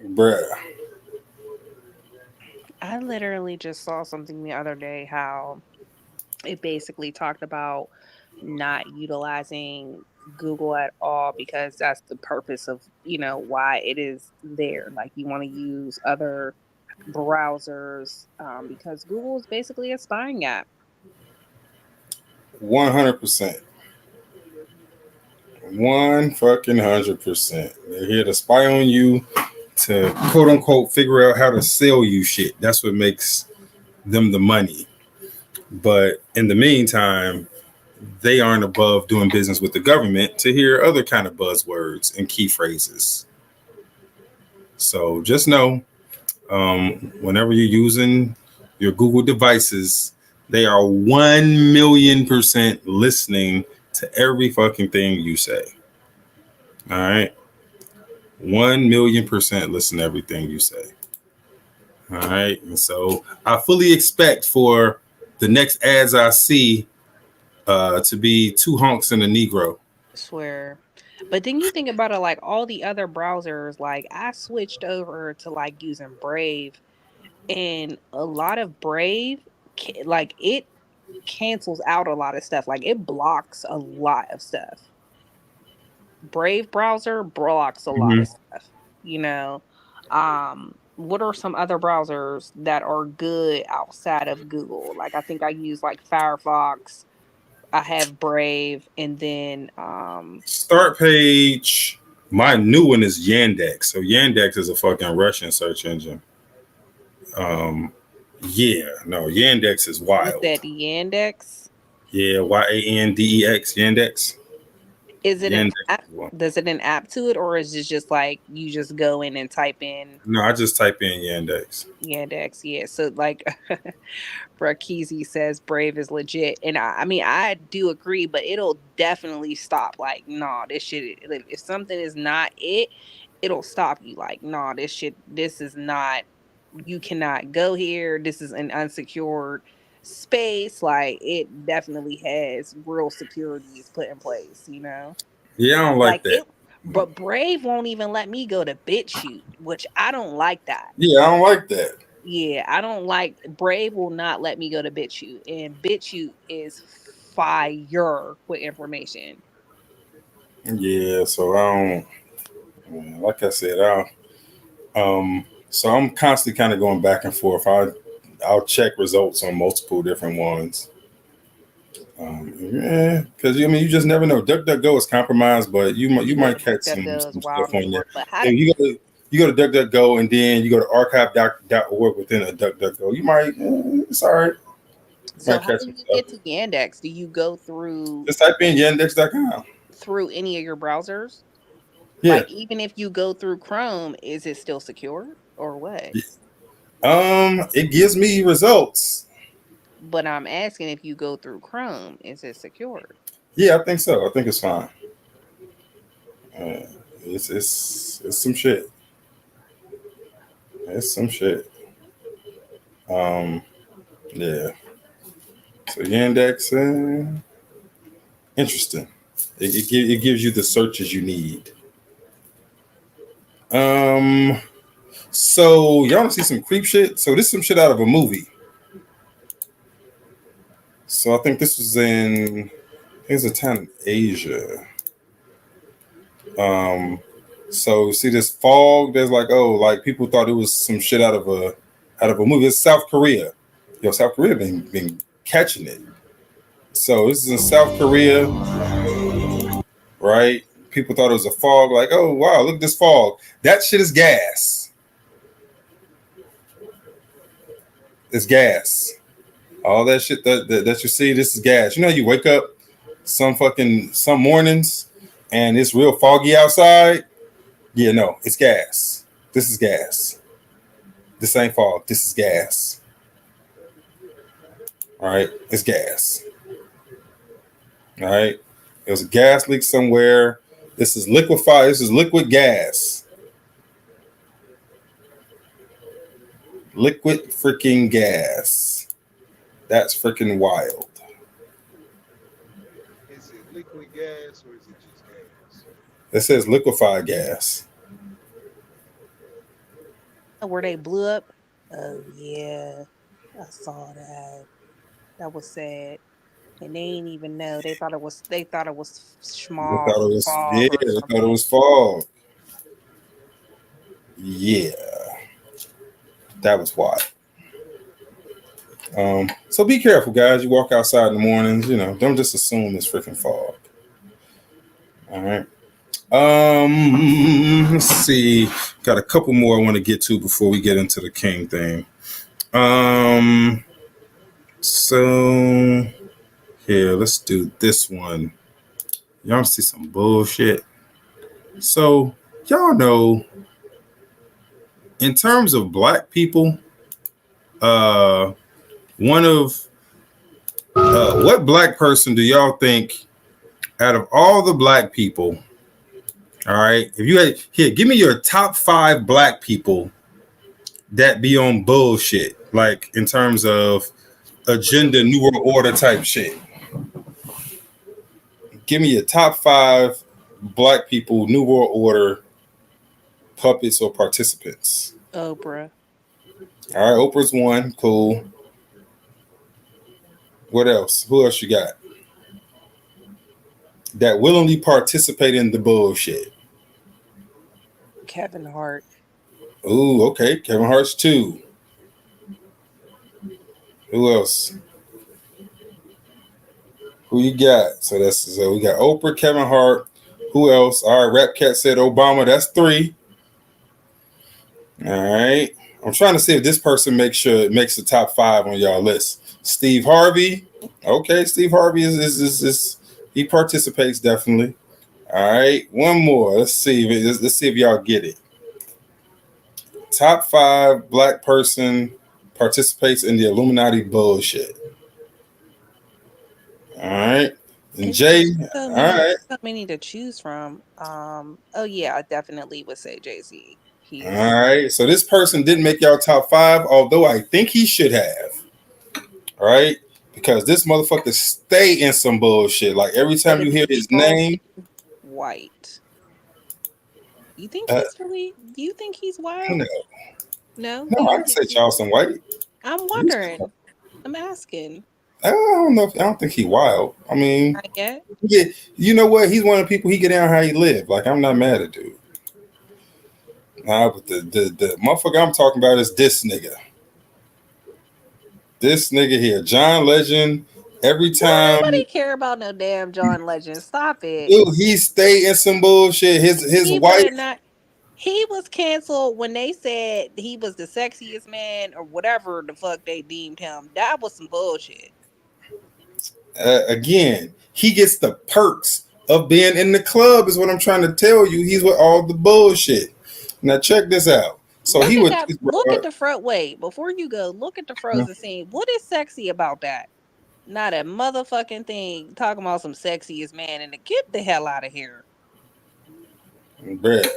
Bruh. I literally just saw something the other day how it basically talked about not utilizing Google at all, because that's the purpose of, why it is there. Like, you want to use other browsers because Google is basically a spying app. 100%. 100%. They're here to spy on you, to quote unquote figure out how to sell you shit. That's what makes them the money. But in the meantime, they aren't above doing business with the government to hear other kind of buzzwords and key phrases. So just know, whenever you're using your Google devices, they are 1,000,000% listening to every fucking thing you say. All right. 1,000,000% listen to everything you say. All right. And so I fully expect for the next ads I see to be two honks and a Negro. I swear. But then you think about it, like all the other browsers, like I switched over to like using Brave, and a lot of Brave, like it cancels out a lot of stuff. Like it blocks a lot of stuff. Brave browser blocks a lot of Mhm. stuff, you know. What are some other browsers that are good outside of Google? Like I think I use like Firefox, I have Brave, and then Start page. My new one is Yandex. So Yandex is a fucking Russian search engine. Um, yeah, no, Yandex is what's wild. that, Yandex? Yeah, Yandex. Yandex. Is it an Yandex app? is one. Does it an app to it, or is it just like you just go in and type in No, I just type in Yandex. Yandex? Yeah. So like Brakeezy says Brave is legit. And I mean I do agree, but it'll definitely stop. Like, nah, this shit, if something is not it, it'll stop you. Like, nah, this is not, you cannot go here. This is an unsecured space. Like it definitely has real securities put in place, you know? Yeah, I don't Like like that. but Brave won't even let me go to BitChute, which I don't like that. Yeah, I don't like that. Yeah, I don't like, Brave will not let me go to BitChute, and BitChute is fire with information. Yeah, so I don't. Like I said, I don't. So I'm constantly kind of going back and forth. I'll check results on multiple different ones. Yeah, because I mean, you just never know. DuckDuckGo is compromised, but you might catch DuckDuckGo is some wild stuff on and there. but how And you go to DuckDuckGo, and then you go to archive.org within a DuckDuckGo. You might, it's all right. so Might how catch do some you stuff. get to Yandex? Do you go through Just type in Yandex.com. through any of your browsers? Yeah. Like even if you go through Chrome, is it still secure or what? It gives me results. But I'm asking, if you go through Chrome, is it secured? Yeah, I think so. I think it's fine. It's some shit. It's some shit. Yeah. So Yandex, interesting. It gives you the searches you need. So y'all want to see some creep shit? So this is some shit out of a movie. So I think this was in, a town in Asia. So see this fog. There's like, oh, like people thought it was some shit out of a movie. It's South Korea. Yo, South Korea been catching it. So this is in South Korea, right? People thought it was a fog. Like, oh wow, look at this fog. That shit is gas. It's gas. All that shit that you see, this is gas. You know, you wake up some mornings and it's real foggy outside. Yeah, no, it's gas. This is gas. This ain't fog. This is gas. All right, it's gas. All right, there was a gas leak somewhere. This is liquefied. This is liquid gas. Liquid freaking gas. That's freaking wild. Is it liquid gas or is it just gas? It says liquefied gas. Where they blew up? Oh yeah, I saw that. That was sad. And they didn't even know. They thought it was They smog thought or it was, fog yeah, or they thought it something. was fog. Yeah, that was wild. So be careful, guys. You walk outside in the mornings, don't just assume it's freaking fog. All right. Let's see. Got a couple more I want to get to before we get into the king thing. So here, let's do this one. Y'all see some bullshit. So y'all know, in terms of black people, one of what black person do y'all think out of all the black people? All right, if you had here, give me your top 5 black people that be on bullshit, like in terms of agenda, new world order type shit. Give me your top 5 black people, New World Order puppets or participants? Oprah. All right, Oprah's one. Cool. What else? Who else you got that willingly participate in the bullshit? Kevin Hart. Ooh, okay. Kevin Hart's two. Who else? Who you got? So we got Oprah, Kevin Hart. Who else? All right, Rap Cat said Obama. That's three. All right. I'm trying to see if this person makes the top 5 on y'all list. Steve Harvey. Okay, Steve Harvey is he participates definitely. All right, one more. Let's see if y'all get it. Top 5 black person participates in the Illuminati bullshit. All right. And Jay, all right. So many to choose from. Oh yeah, I definitely would say Jay-Z. All right. So this person didn't make y'all top 5, although I think he should have. All right. Because this motherfucker stay in some bullshit. Like every time you hear his name. White. You think he's really? Do you think he's wild? No. No, I can say Charleston White. I'm wondering. I'm asking. I don't know. I don't think he wild. I mean, not yet. Yeah, you know what? He's one of the people. He get down how he live. Like I'm not mad at dude. Nah, but the motherfucker I'm talking about is this nigga. This nigga here, John Legend. Every time Nobody care about no damn John Legend. Stop it. Dude, he stay in some bullshit. His wife. He was canceled when they said he was the sexiest man or whatever the fuck they deemed him. That was some bullshit. Again, he gets the perks of being in the club is what I'm trying to tell you. He's with all the bullshit. Now check this out. So look at the front. Wait, before you go, look at the frozen scene. What is sexy about that? Not a motherfucking thing. Talking about some sexiest man and get the hell out of here. Bruh.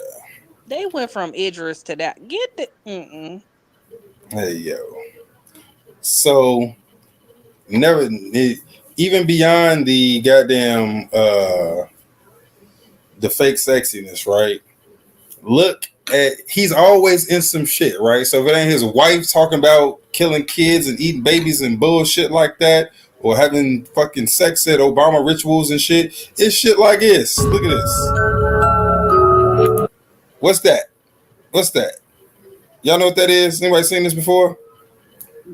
They went from Idris to that. Get the Hey yo. So never even beyond the goddamn the fake sexiness, right? Look at he's always in some shit, right? So if it ain't his wife talking about killing kids and eating babies and bullshit like that, or having fucking sex at Obama rituals and shit, it's shit like this. Look at this. What's that? What's that? Y'all know what that is? Anybody seen this before?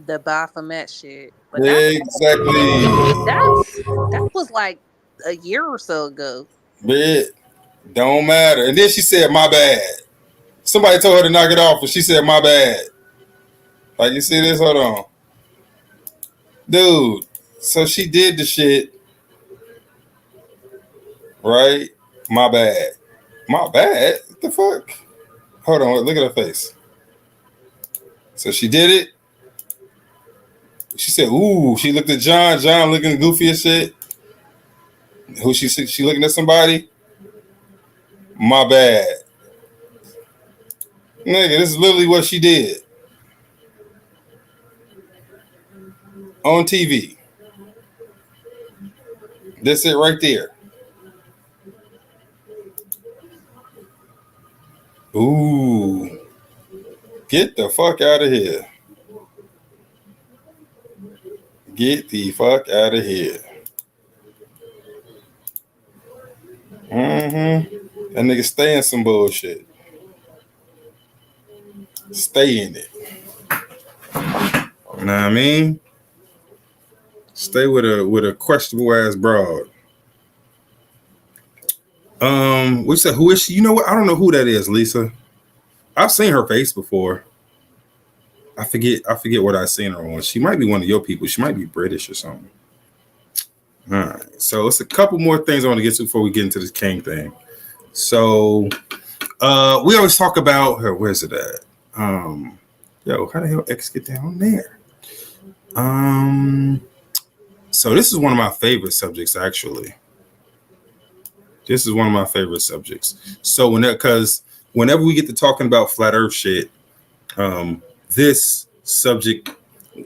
The Baphomet shit. But Exactly. That was like a year or so ago. But don't matter. And then she said, "My bad." Somebody told her to knock it off, and she said, "My bad." Like, you see this? Hold on. Dude, so she did the shit. Right? My bad. My bad? What the fuck? Hold on, look at her face. So she did it. She said, ooh, she looked at John. John looking goofy as shit. Who she looking at somebody? My bad. Nigga, this is literally what she did. On TV. That's it right there. Ooh. Get the fuck out of here. Get the fuck out of here. That nigga stay in some bullshit. Stay in it. You know what I mean? Stay with a questionable ass broad. We said, who is she? You know what? I don't know who that is, Lisa. I've seen her face before. I forget what I seen her on. She might be one of your people. She might be British or something. All right. So it's a couple more things I want to get to before we get into this King thing. So we always talk about her. Where's it at? Yo, how the hell X get down there? So this is one of my favorite subjects, actually. This is one of my favorite subjects. So because whenever we get to talking about flat Earth shit, this subject,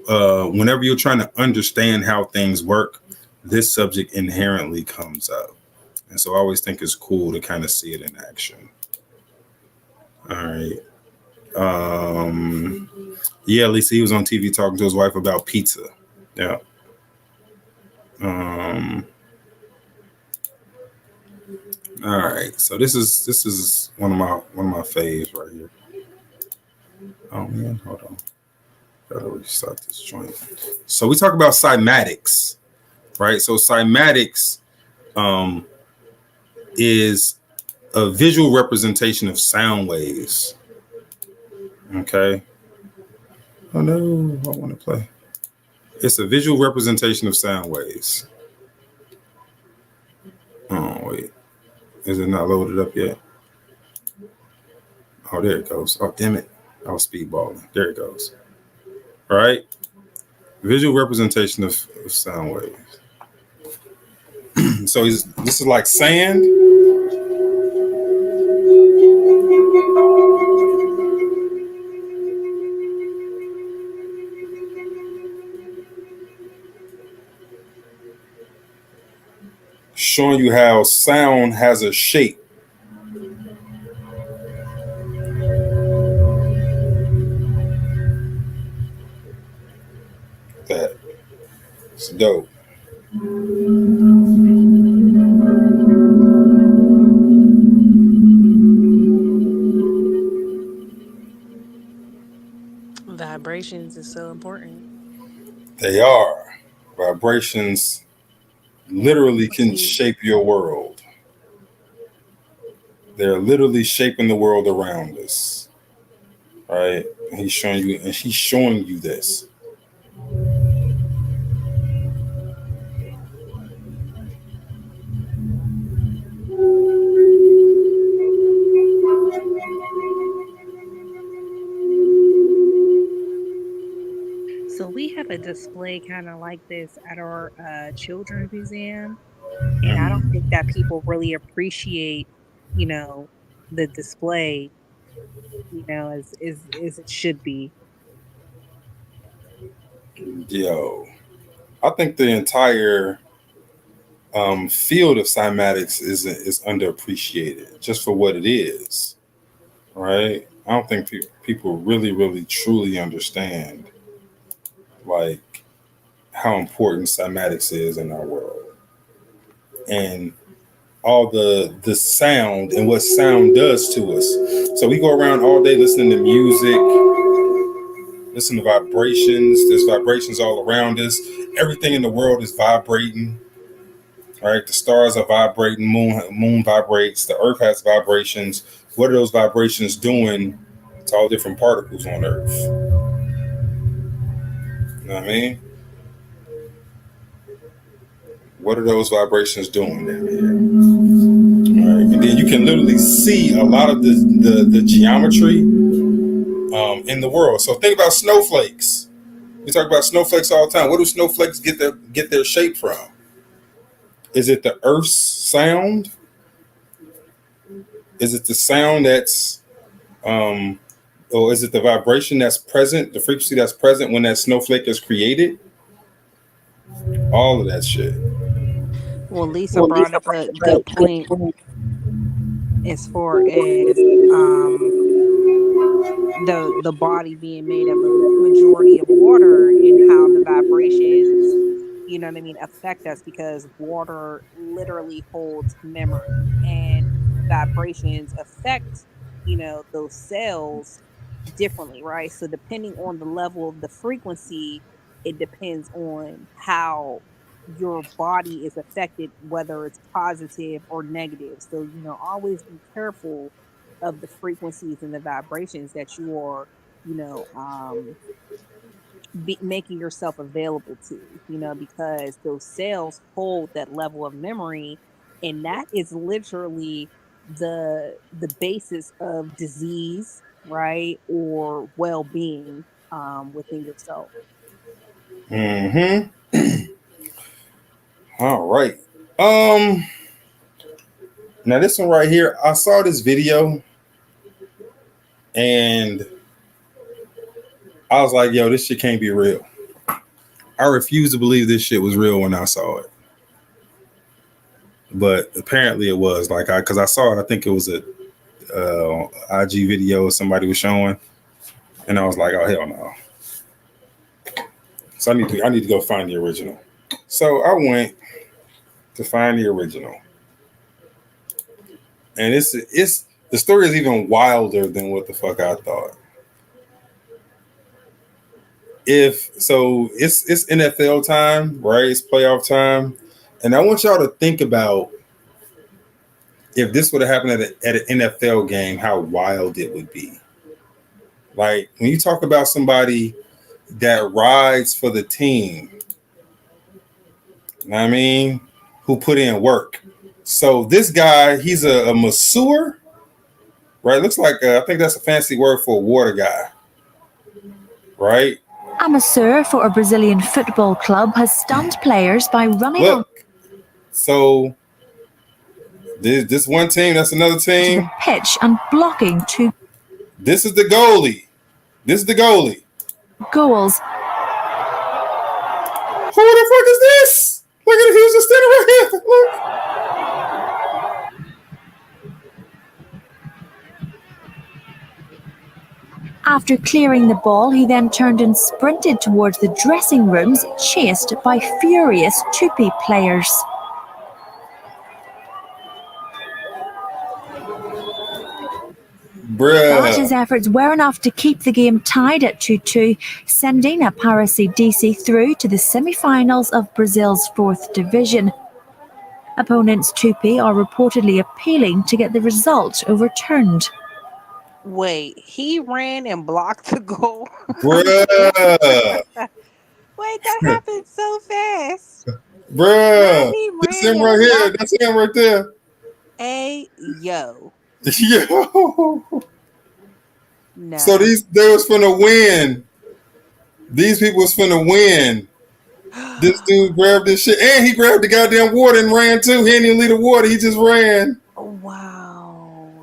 whenever you're trying to understand how things work, this subject inherently comes up. And so I always think it's cool to kind of see it in action. All right. Yeah, Lisa, he was on TV talking to his wife about pizza. Yeah. All right. So this is one of my faves right here. Oh man, hold on. Gotta restart this joint. So we talk about cymatics, right? So cymatics is a visual representation of sound waves. Okay. Oh no, I want to play. It's a visual representation of sound waves. Oh wait, is it not loaded up yet? Oh, there it goes. Oh damn it, I was speedballing. There it goes. All right, visual representation of sound waves. So this is like sand. Showing you how sound has a shape. That's dope. Vibrations is so important. They are. Vibrations literally can shape your world. They're literally shaping the world around us. Right? And he's showing you this. So we have a display kind of like this at our children's museum, and I don't think that people really appreciate, you know, the display, as it should be. Yo, I think the entire field of cymatics is underappreciated just for what it is. Right? I don't think people really, really, truly understand like how important cymatics is in our world, and all the sound and what sound does to us. So we go around all day listening to music, listen to vibrations. There's vibrations all around us. Everything in the world is vibrating. Right? The stars are vibrating. Moon vibrates. The earth has vibrations. What are those vibrations doing to all different particles on Earth? You know what I mean? What are those vibrations doing down here? All right. And then you can literally see a lot of the geometry in the world. So think about snowflakes. We talk about snowflakes all the time. What do snowflakes get their shape from? Is it the Earth's sound? Is it the sound that's or is it the vibration that's present, the frequency that's present when that snowflake is created? All of that shit. Well, Lisa brought up a good point as far as the body being made up of a majority of water, and how the vibrations, affect us, because water literally holds memory, and vibrations affect, those cells differently, right? So depending on the level of the frequency, it depends on how your body is affected, whether it's positive or negative. So, always be careful of the frequencies and the vibrations that you are, you know, making yourself available to, because those cells hold that level of memory, and that is literally the basis of disease, right, or well-being within yourself. Mm-hmm. All right. Now this one right here, I saw this video and I was like, yo, this shit can't be real. I refuse to believe this shit was real when I saw it. but apparently it was like because I saw it. I think it was a IG video somebody was showing, and I was like, oh hell no. So I need to go find the original. So I went to find the original, and it's the story is even wilder than what the fuck I thought. It's NFL time, right? It's playoff time, and I want y'all to think about if this would have happened at an NFL game, how wild it would be. Like when you talk about somebody that rides for the team, you know what I mean, who put in work. So this guy, he's a masseur, right? Looks like I think that's a fancy word for a water guy, right? A masseur for a Brazilian football club has stunned players by running on So this one team, that's another team. the pitch and blocking two This is the goalie. This is the goalie. goals. Who the fuck is this? Look at it. He was just standing right here. Look. After clearing the ball, he then turned and sprinted towards the dressing rooms, chased by furious Tupi players. But his efforts were enough to keep the game tied at 2-2, sending a Parisi DC through to the semi-finals of Brazil's 4th division. Opponents Tupi are reportedly appealing to get the result overturned. Wait, he ran and blocked the goal. Bruh. Wait, that happened so fast. Bruh. That's him right here. That's him right there. Hey, yo. Yo. No. So they was finna win. These people was finna win. This dude grabbed this shit, and he grabbed the goddamn water and ran too. He didn't even leave the water. He just ran. Wow.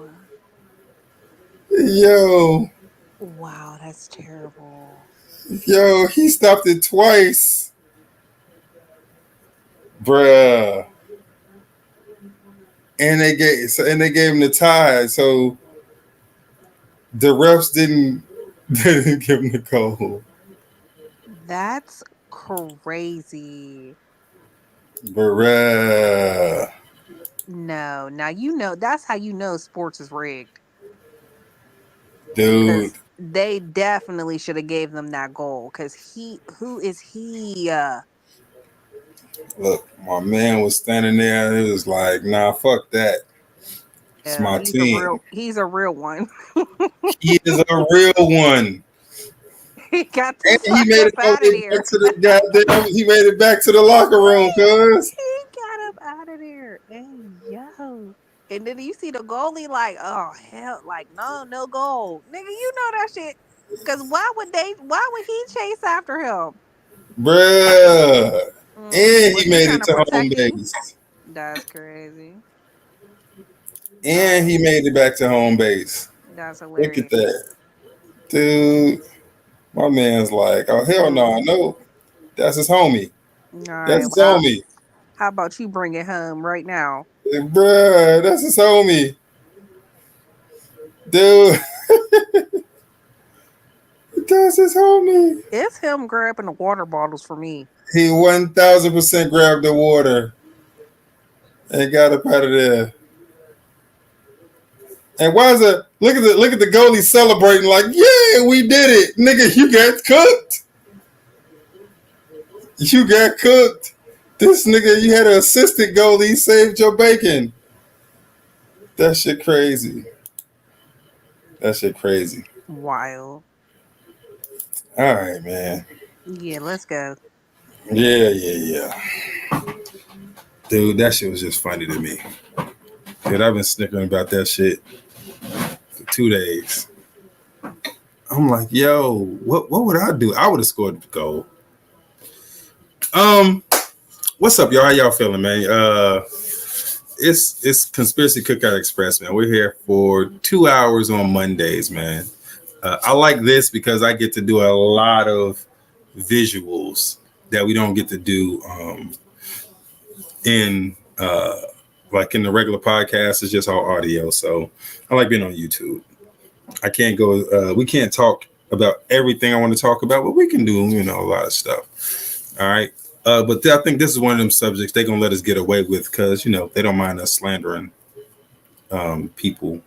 Yo. Wow, that's terrible. Yo, he stopped it twice. Bruh. And they gave him the tie, so the refs didn't give him the goal. That's crazy. Bruh. No, now you know that's how you know sports is rigged. Dude. They definitely should have gave them that goal because who is he? Look, my man was standing there. It was like, nah, fuck that. It's my team. He's a real one. He is a real one. He got and he made it back to the goddamn. He made it back to the locker room, cuz. He got up out of there. Hey, yo. And then you see the goalie like, oh hell, like no goal, nigga. You know that shit. Cause why would he chase after him, bruh? And he made it to home base. That's crazy. And he made it back to home base. That's hilarious. Look at that, dude. My man's like, oh hell no, I know. That's his homie. That's his homie. How about you bring it home right now? Bruh, that's his homie. Dude. That's his homie. It's him grabbing the water bottles for me. He 1000% grabbed the water and got up out of there. And why is it? Look at the goalie celebrating like, yeah, we did it, nigga. You got cooked. You got cooked. This nigga, you had an assistant goalie, he saved your bacon. That shit crazy. That shit crazy. Wild. All right, man. Yeah, let's go. Yeah. Dude, that shit was just funny to me. Dude, I've been snickering about that shit for 2 days. I'm like, yo, what would I do? I would have scored the goal. What's up, y'all? How y'all feeling, man? It's Conspiracy Cookout Express, man. We're here for 2 hours on Mondays, man. I like this because I get to do a lot of visuals that we don't get to do in Like in the regular podcast, it's just all audio. So I like being on YouTube. I can't go. We can't talk about everything I want to talk about, but we can do, a lot of stuff. All right. But I think this is one of them subjects they're gonna let us get away with because they don't mind us slandering people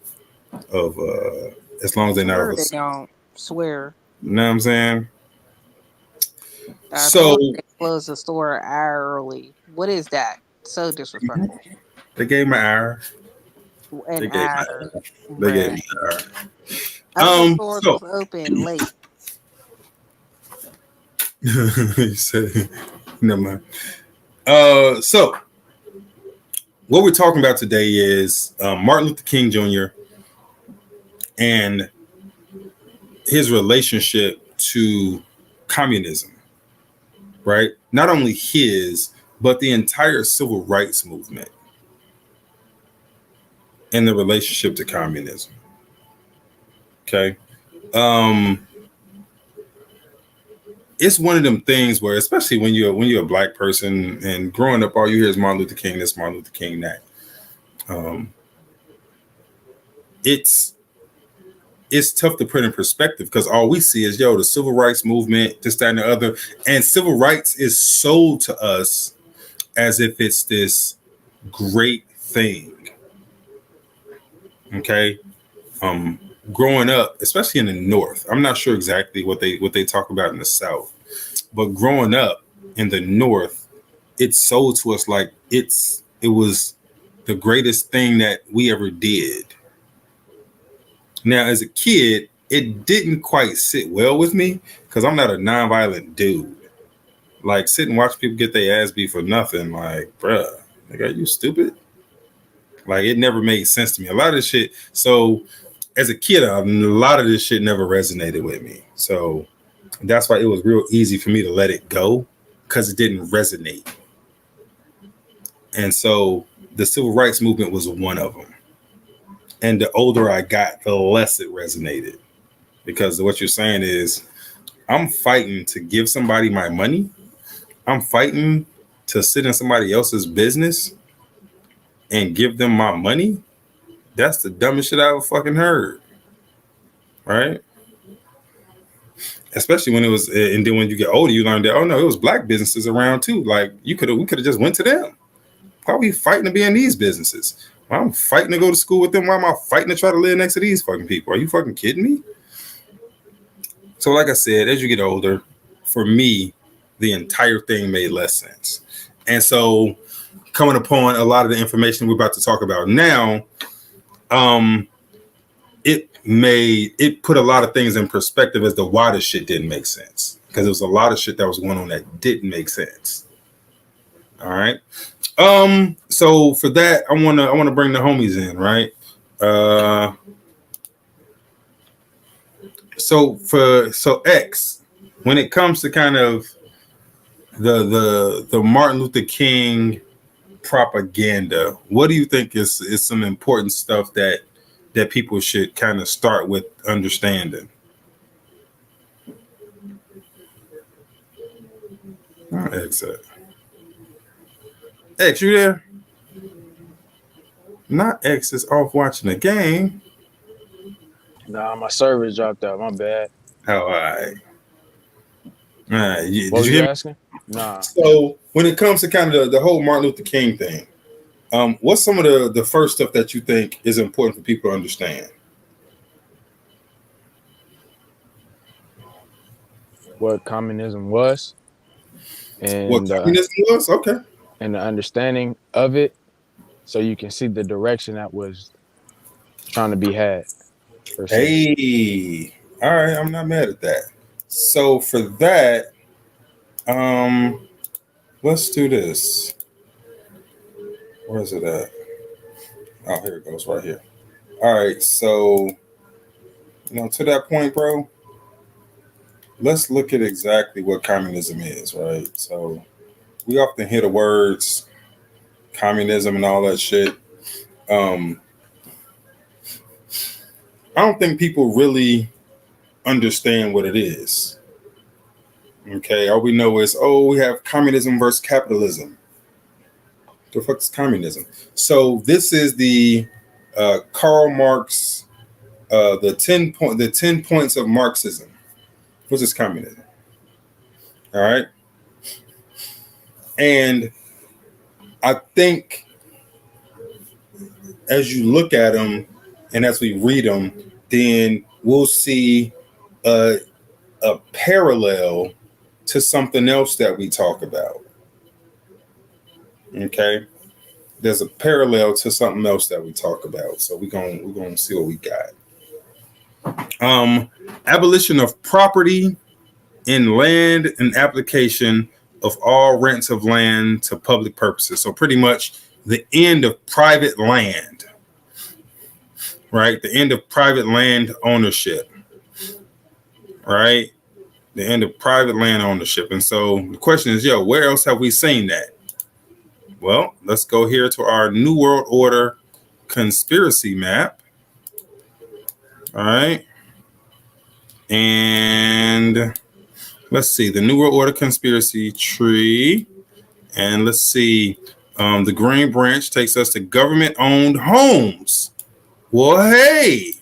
of as long as they're not of They us. don't swear. You know what I'm saying? I So told you they closed the store hourly. What is that? So disrespectful. they gave my hour. An They gave my hour. hour. They gave me Bruh. an hour. Other stores So was open late. you said, never mind. So what we're talking about today is Martin Luther King Jr. and his relationship to communism, right? Not only his, but the entire civil rights movement and the relationship to communism. Okay. It's one of them things where, especially when you're a black person and growing up, all you hear is Martin Luther King this, Martin Luther King that. It's tough to put in perspective because all we see is the civil rights movement, this, that, and the other, and civil rights is sold to us as if it's this great thing. Okay. Growing up, especially in the North, I'm not sure exactly what they talk about in the South, but growing up in the North, it's sold to us like it was the greatest thing that we ever did. Now, as a kid, it didn't quite sit well with me because I'm not a nonviolent dude. Like, sit and watch people get their ass beat for nothing. Like, bruh, like, are you stupid? Like, it never made sense to me. A lot of this shit. So, as a kid, a lot of this shit never resonated with me. So, that's why it was real easy for me to let it go because it didn't resonate. And so, the civil rights movement was one of them. And the older I got, the less it resonated. Because what you're saying is, I'm fighting to give somebody my money. I'm fighting to sit in somebody else's business and give them my money. That's the dumbest shit I ever fucking heard. Right? Especially when it was, and then when you get older, you learn that, oh no, it was black businesses around too. Like we could have just went to them. Why are we fighting to be in these businesses? Why I'm fighting to go to school with them. Why am I fighting to try to live next to these fucking people? Are you fucking kidding me? So like I said, as you get older, for me, the entire thing made less sense. And so coming upon a lot of the information we're about to talk about now, it put a lot of things in perspective as to why this shit didn't make sense. Because there was a lot of shit that was going on that didn't make sense. All right. So for that, I wanna bring the homies in, right? So X, when it comes to kind of the Martin Luther King propaganda, what do you think is some important stuff that people should kind of start with understanding? X, you there? Not X is off watching the game. Nah, my server dropped out. My bad. Oh, all right. All right. What Did were you hear asking? Nah. So when it comes to kind of the whole Martin Luther King thing, what's some of the first stuff that you think is important for people to understand? What communism was, and What communism was? Okay. And the understanding of it, so you can see the direction that was trying to be had. Hey, all right, I'm not mad at that. So for that, let's do this. Where is it at? Oh, here it goes, right here. All right, so to that point, bro, let's look at exactly what communism is, right? So we often hear the words communism and all that shit. I don't think people really understand what it is. Okay, all we know is, we have communism versus capitalism. The fuck is communism? So this is the Karl Marx, the 10 points of Marxism. What's this communism? All right. And I think as you look at them and as we read them, then we'll see a parallel to something else that we talk about. Okay. There's a parallel to something else that we talk about. So we're gonna see what we got. Abolition of property in land and application of all rents of land to public purposes. So pretty much the end of private land, right? The end of private land ownership, right? The end of private land ownership. And so the question is, where else have we seen that? Well, let's go here to our New World Order conspiracy map. All right. And let's see the New World Order conspiracy tree. And let's see. The green branch takes us to government-owned homes. Well, hey,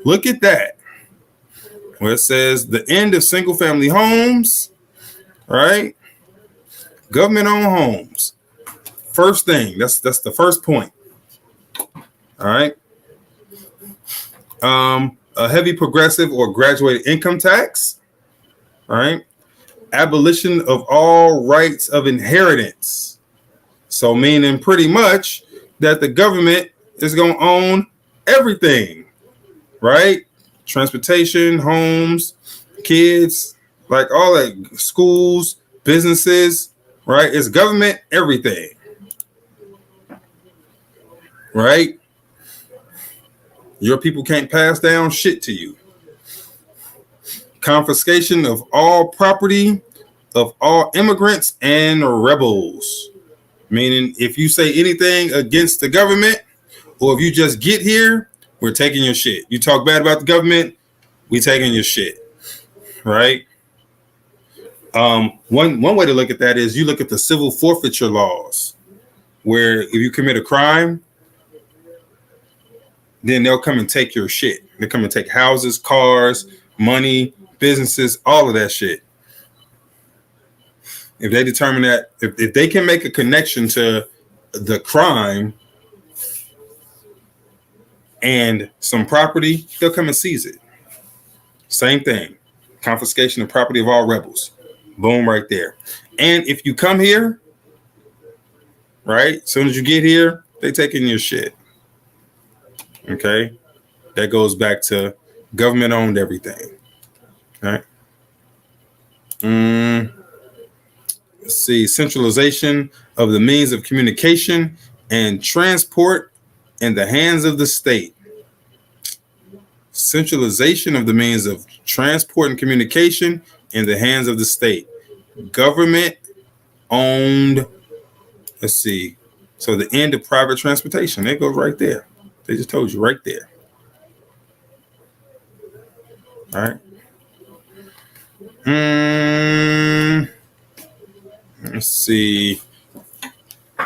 look at that. Where it says the end of single-family homes, right? Government-owned homes. First thing, that's the first point. All right. A heavy progressive or graduated income tax. All right. Abolition of all rights of inheritance. So meaning pretty much that the government is going to own everything, right? Transportation, homes, kids, like all that, schools, businesses, right? It's government, everything, right? Your people can't pass down shit to you. Confiscation of all property of all immigrants and rebels. Meaning if you say anything against the government or if you just get here, we're taking your shit. You talk bad about the government, we taking your shit, right? One way to look at that is you look at the civil forfeiture laws, where if you commit a crime, then they'll come and take your shit. They come and take houses, cars, money, businesses, all of that shit. If they determine that, if they can make a connection to the crime and some property, they'll come and seize it. Same thing. Confiscation of property of all rebels. Boom, right there. And if you come here, right, as soon as you get here, they taking your shit. Okay? That goes back to government owned everything. All right? Let's see. Centralization of the means of communication and transport in the hands of the state. Centralization of the means of transport and communication in the hands of the state. Government owned. Let's see. So the end of private transportation. That goes right there. They just told you right there. All right. Let's see.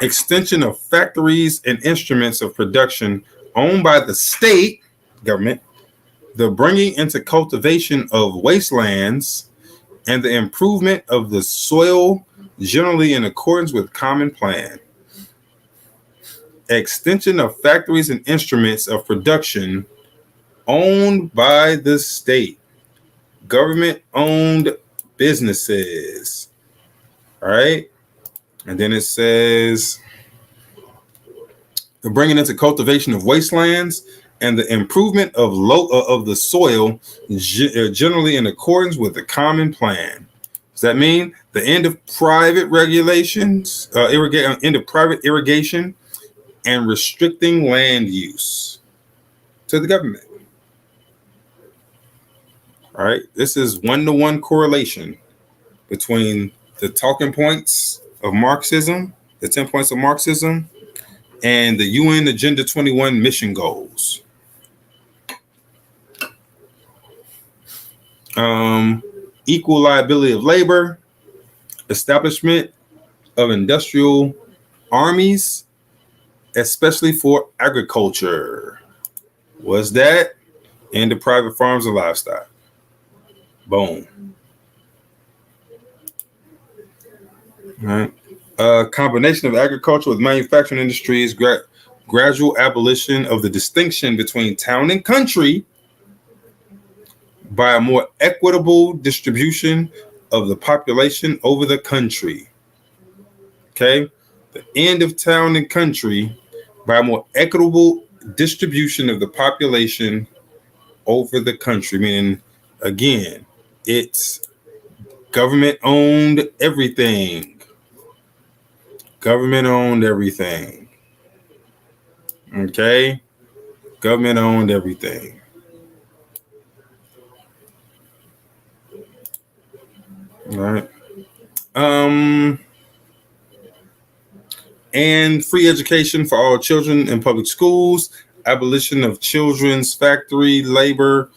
Extension of factories and instruments of production owned by the state government, the bringing into cultivation of wastelands, and the improvement of the soil generally in accordance with common plan. Extension of factories and instruments of production owned by the state. Government-owned businesses. All right. And then it says the bringing into cultivation of wastelands and the improvement of the soil generally in accordance with the common plan. Does that mean the end of private regulations, end of private irrigation and restricting land use to the government? All right. This is 1-to-1 correlation between the talking points of Marxism, the 10 points of Marxism, and the UN Agenda 21 mission goals. Equal liability of labor, establishment of industrial armies, especially for agriculture. Was that and the private farms and livestock? Boom. All right. Combination of agriculture with manufacturing industries, gradual abolition of the distinction between town and country by a more equitable distribution of the population over the country. Okay. The end of town and country by a more equitable distribution of the population over the country, meaning, again, it's government owned everything. Government owned everything. Okay? Government owned everything. All right. And free education for all children in public schools, abolition of children's factory labor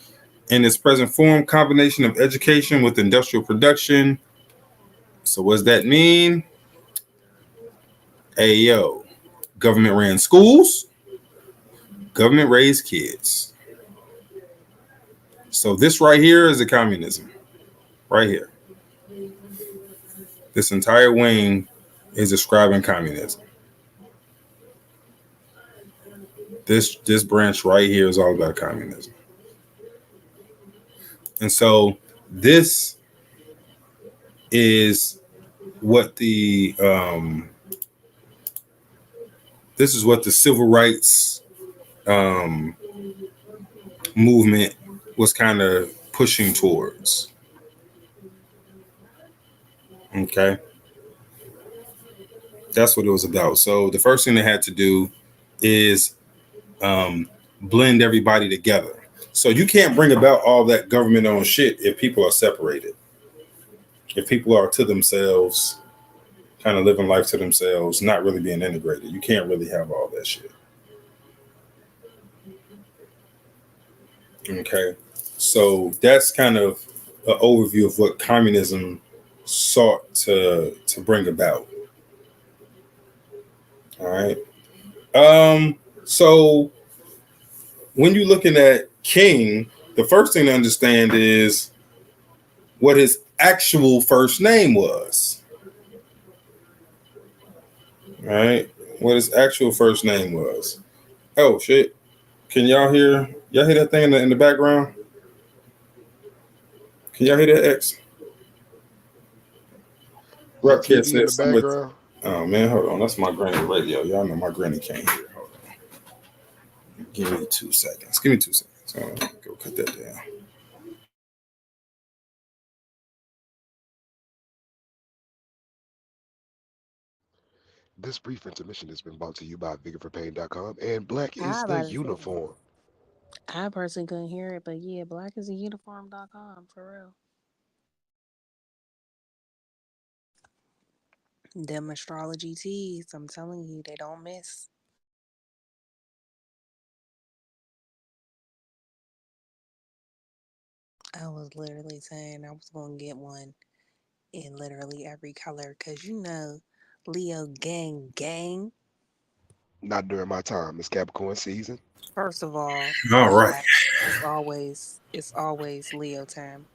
in its present form, combination of education with industrial production. So what does that mean? Hey, yo, government ran schools, government raised kids. So this right here is a communism. Right here. This entire wing is describing communism. This branch right here is all about communism. And so this is what the civil rights movement was kind of pushing towards. Okay. That's what it was about. So the first thing they had to do is blend everybody together. So you can't bring about all that government-owned shit if people are separated. If people are to themselves, kind of living life to themselves, not really being integrated. You can't really have all that shit. Okay. So that's kind of an overview of what communism sought to bring about. All right. So when you're looking at King, the first thing to understand is what his actual first name was. All right. What his actual first name was. Oh shit. Can y'all hear? Y'all hear that thing in the background? Can y'all hear that, X? That Rupkid TV in the said something. background. Oh man, hold on. That's my granny radio. Y'all know my granny can't hear. Hold on. Give me 2 seconds. Give me 2 seconds. Go cut that down. This brief intermission has been brought to you by VigorForPain.com and Black I is the about to say, uniform. I personally couldn't hear it, but yeah, blackistheuniform.com for real. Them astrology teas, I'm telling you, they don't miss. I was literally saying I was gonna get one in literally every color, cause you know, Leo gang. Not during my time. It's Capricorn season. First of all, All right. black it's always Leo time.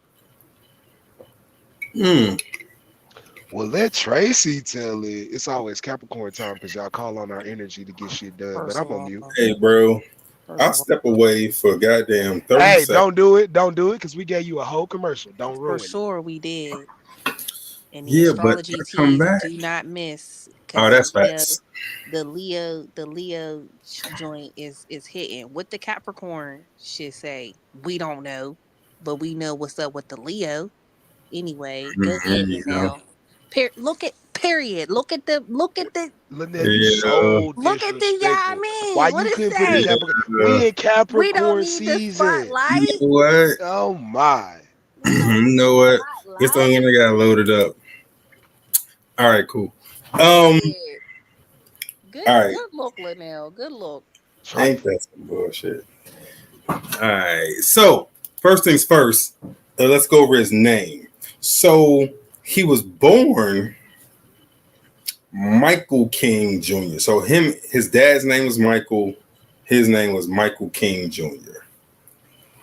Well, let Tracy tell it. It's always Capricorn time because y'all call on our energy to get shit done. But First I'm of on all, mute. Hey, bro. first I'll of all, step away for goddamn 30 Hey, seconds. don't do it. Don't do it because we gave you a whole commercial. Don't for ruin it. sure we did. And the Yeah, but astrology I come teas back. do not miss Oh, because that's facts. the Leo joint is hitting. What the Capricorn should say, we don't know, but we know what's up with the Leo. Anyway, go There ahead you go. now. Look at period. Look at the Linnell, you Yeah. so look at the yeah. I disrespectful. Why mean, what you it couldn't put in say? Capricorn? We in We don't Capricorn need the season. You spotlight. know what? Oh my. We don't You need know the what? It's the only spotlight. one I got loaded up. All right, cool. Go Um, ahead. all right. Good look, Linnell. Good look. Ain't that some bullshit? All right. So first things first, let's go over his name. So he was born Michael King Jr. So his dad's name was Michael. His name was Michael King Jr.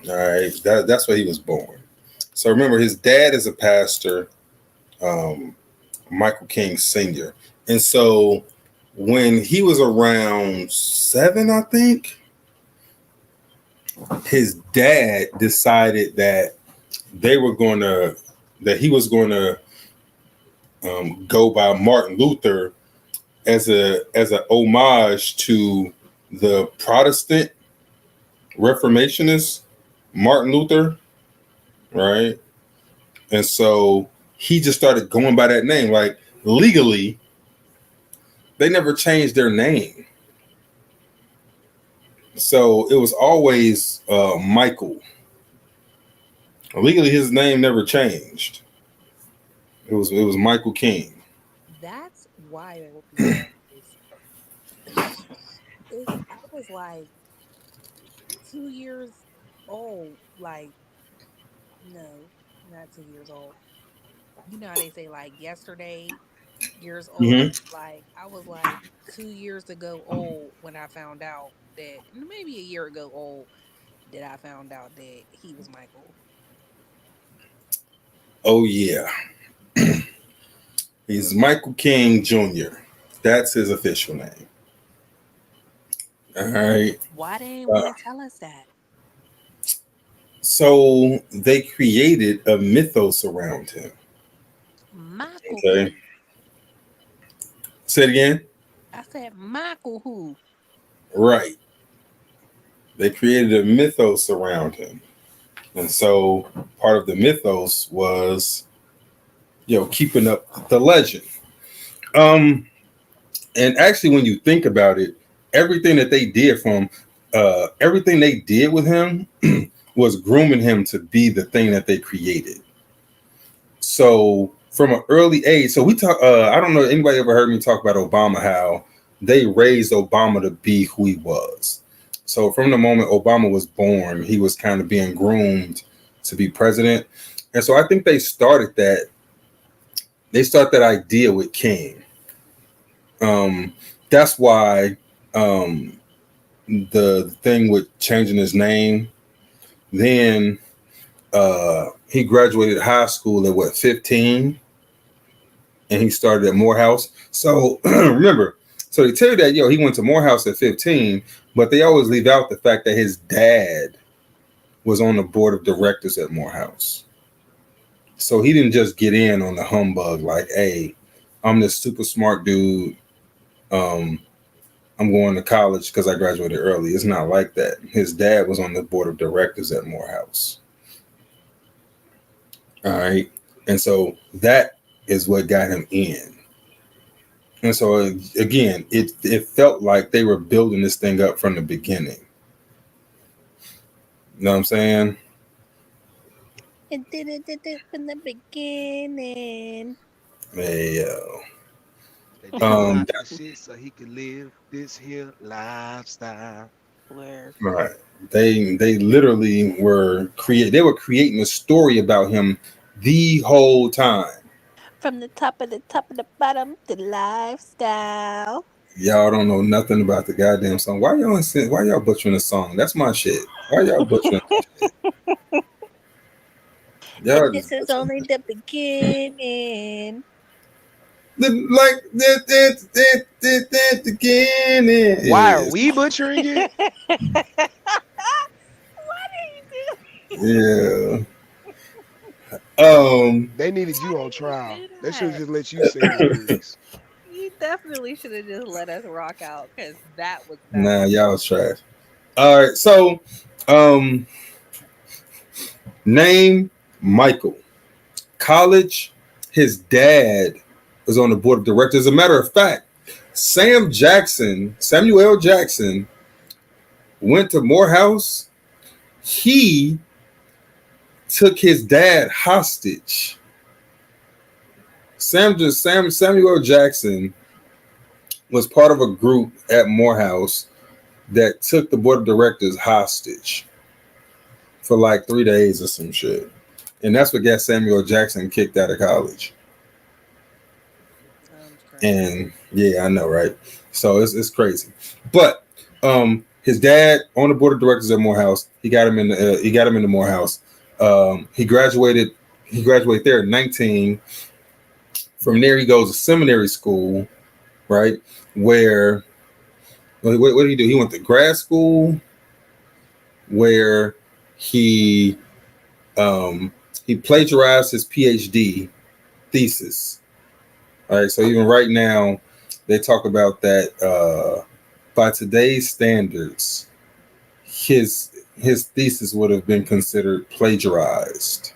All right, that's where he was born. So remember, his dad is a pastor, Michael King Sr. And so when he was around 7, I think, his dad decided that he was going to go by Martin Luther as a homage to the Protestant Reformationists, Martin Luther, right? And so he just started going by that name. Like legally, they never changed their name. So it was always Michael. Legally, his name never changed. It was Michael King. That's wild. I was like 2 years old. Like, no, not 2 years old. You know how they say like yesterday years old? Mm-hmm. Like, I was like 2 years ago old when I found out that, maybe a year ago old, that I found out that he was Michael. Oh yeah. He's Michael King Jr. That's his official name. All right. Why they didn't want to tell us that? So they created a mythos around him. Michael. Okay. Say it again. I said Michael who? Right. They created a mythos around him. And so part of the mythos was, keeping up the legend. And actually, when you think about it, everything that they did everything they did with him was grooming him to be the thing that they created. So from an early age, so we talk. I don't know anybody ever heard me talk about Obama, how they raised Obama to be who he was. So from the moment Obama was born, he was kind of being groomed to be president. And so I think they started that idea with King. That's why the thing with changing his name, then he graduated high school at 15, and he started at Morehouse. So remember, so they tell you that he went to Morehouse at 15, but they always leave out the fact that his dad was on the board of directors at Morehouse. So he didn't just get in on the humbug like, hey, I'm this super smart dude. I'm going to college because I graduated early. It's not like that. His dad was on the board of directors at Morehouse. All right. And so that is what got him in. And so, again, it felt like they were building this thing up from the beginning. You know what I'm saying? It did it from the beginning. Hey, They did a lot of shit so he could live this here lifestyle. Where? Right. They literally were creating a story about him the whole time. From the top of the bottom, the lifestyle. Y'all don't know nothing about the goddamn song. Why y'all butchering the song? That's my shit. Why y'all butchering that shit? Y'all This is only the beginning. The beginning. Why are we butchering it? Why do you Yeah. They needed you on trial. They should have just let you sing the lyrics. You definitely should have just let us rock out, because that was bad. Nah, y'all was trash. All right, so name Michael. College, his dad was on the board of directors. As a matter of fact, Samuel L. Jackson went to Morehouse. He took his dad hostage. Samuel L. Jackson was part of a group at Morehouse that took the board of directors hostage for like 3 days or some shit. And that's what got Samuel L. Jackson kicked out of college. And yeah, I know, right? So it's crazy. But his dad on the board of directors at Morehouse. He got him in the Morehouse. He graduated there at 19. From there, he goes to seminary school, right? Where what did he do? He went to grad school, where he plagiarized his PhD thesis. All right, so even right now, they talk about that. By today's standards, his thesis would have been considered plagiarized.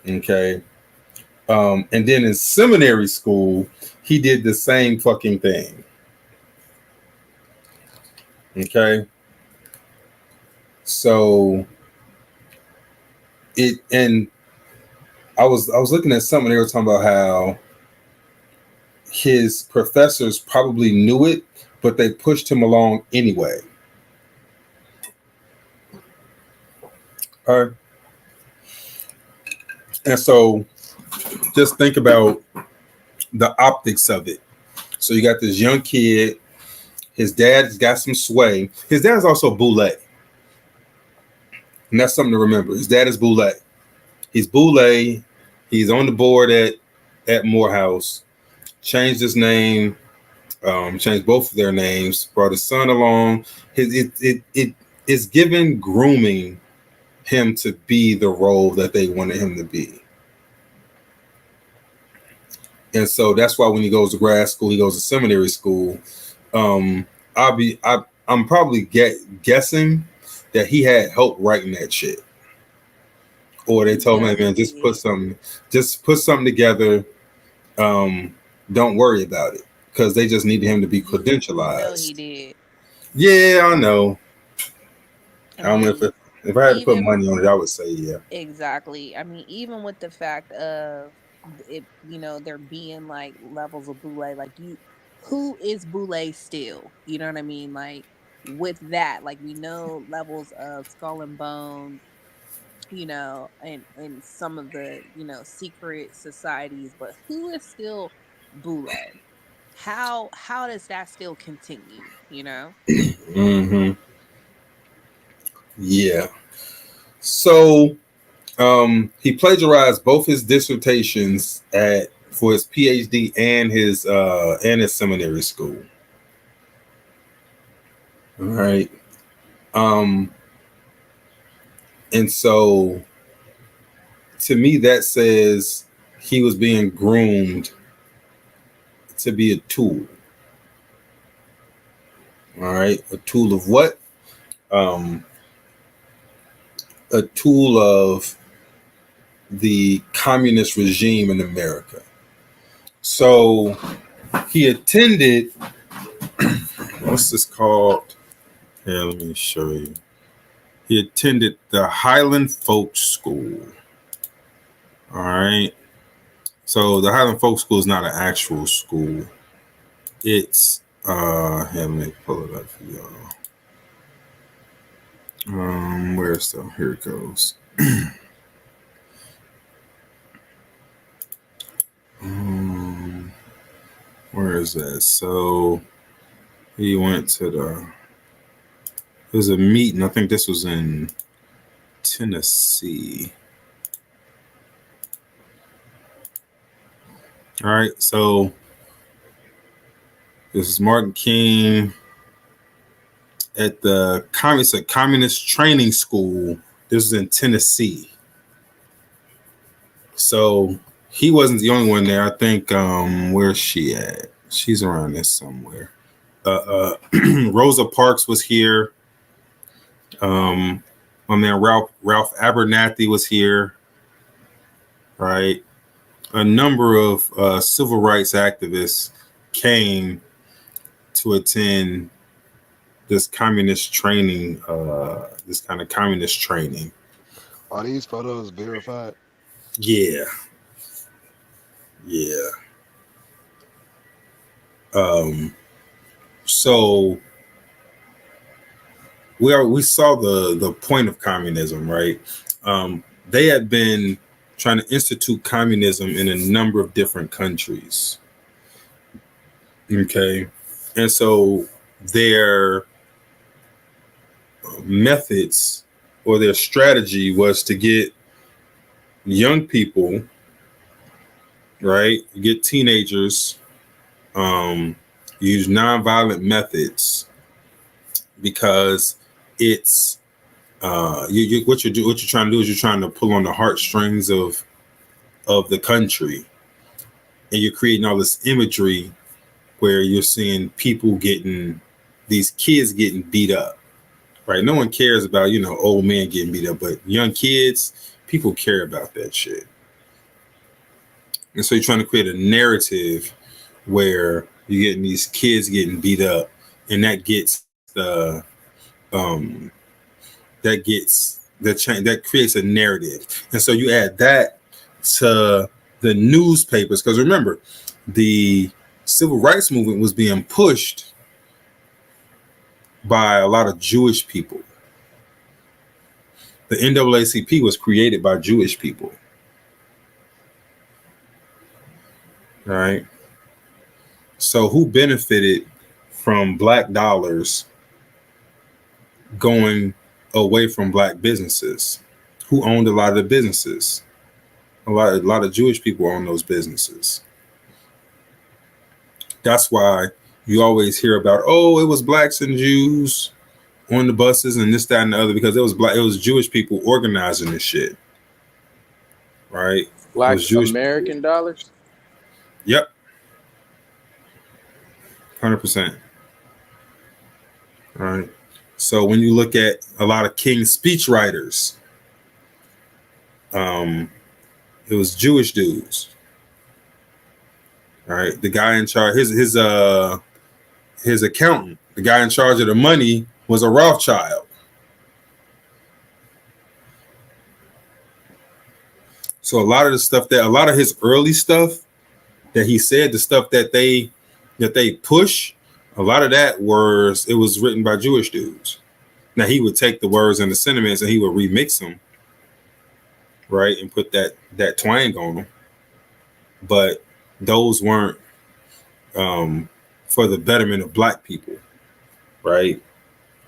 Okay. And then in seminary school, he did the same fucking thing. Okay. So and I was looking at something, they were talking about how his professors probably knew it, but they pushed him along anyway. All right. And so just think about the optics of it. So you got this young kid, his dad's got some sway. His dad's also Boule. And that's something to remember. His dad is Boule. He's Boule. He's on the board at Morehouse. Changed his name, changed both of their names, brought his son along. It's given grooming him to be the role that they wanted him to be. And so that's why when he goes to grad school, he goes to seminary school. I'm probably guessing that he had help writing that shit, or they told him, man, just put something together. Don't worry about it, because they just needed him to be credentialized. He did. Yeah, I know. I don't know if I had to put money on it, I would say yeah. Exactly. I mean, even with the fact of it, there being like levels of Boule, like who is Boule still? You know what I mean? Like with that, like we know levels of Skull and Bone, and some of the, secret societies, but who is still Boule? How does that still continue, Mm-hmm. Yeah. So he plagiarized both his dissertations for his PhD and his seminary school. All right. And so to me, that says he was being groomed to be a tool. All right. A tool of what? A tool of the communist regime in America. So he attended, what's this called? Yeah, let me show you. He attended the Highland Folk School. All right. So the Highland Folk School is not an actual school. It's let me pull it up for y'all. Where's the, here it goes. Where is that? So he went to there's a meeting. I think this was in Tennessee. All right. So this is Martin King at the Communist Training School. This is in Tennessee. So he wasn't the only one there. I think where's she at? She's around this somewhere. Rosa Parks was here. My man Ralph Abernathy was here. Right. A number of civil rights activists came to attend this communist training, this kind of communist training. Are these photos verified? Yeah. Yeah. So we saw the point of communism, right? They had been trying to institute communism in a number of different countries. Okay. And so their methods or their strategy was to get young people, right? Get teenagers, use nonviolent methods because it's what you're trying to do is you're trying to pull on the heartstrings of the country, and you're creating all this imagery where you're seeing people these kids getting beat up, right? No one cares about old men getting beat up, but young kids, people care about that shit. And so you're trying to create a narrative where you're getting these kids getting beat up, and that gets that creates a narrative. And so you add that to the newspapers, because remember, the civil rights movement was being pushed by a lot of Jewish people. The NAACP was created by Jewish people. All right. So who benefited from black dollars going away from black businesses? Who owned a lot of the businesses? A lot of Jewish people own those businesses. That's why you always hear about, oh, it was blacks and Jews on the buses and this, that, and the other, because it was Jewish people organizing this shit. Right? Black It was Jewish American people. dollars? Yep. 100%. All right. So when you look at a lot of King's speechwriters, it was Jewish dudes. All right. The guy in charge, his accountant, the guy in charge of the money was a Rothschild. So a lot of his early stuff that he said, the stuff that they push, a lot of that was written by Jewish dudes. Now he would take the words and the sentiments and he would remix them, right, and put that twang on them. But those weren't for the betterment of black people, right?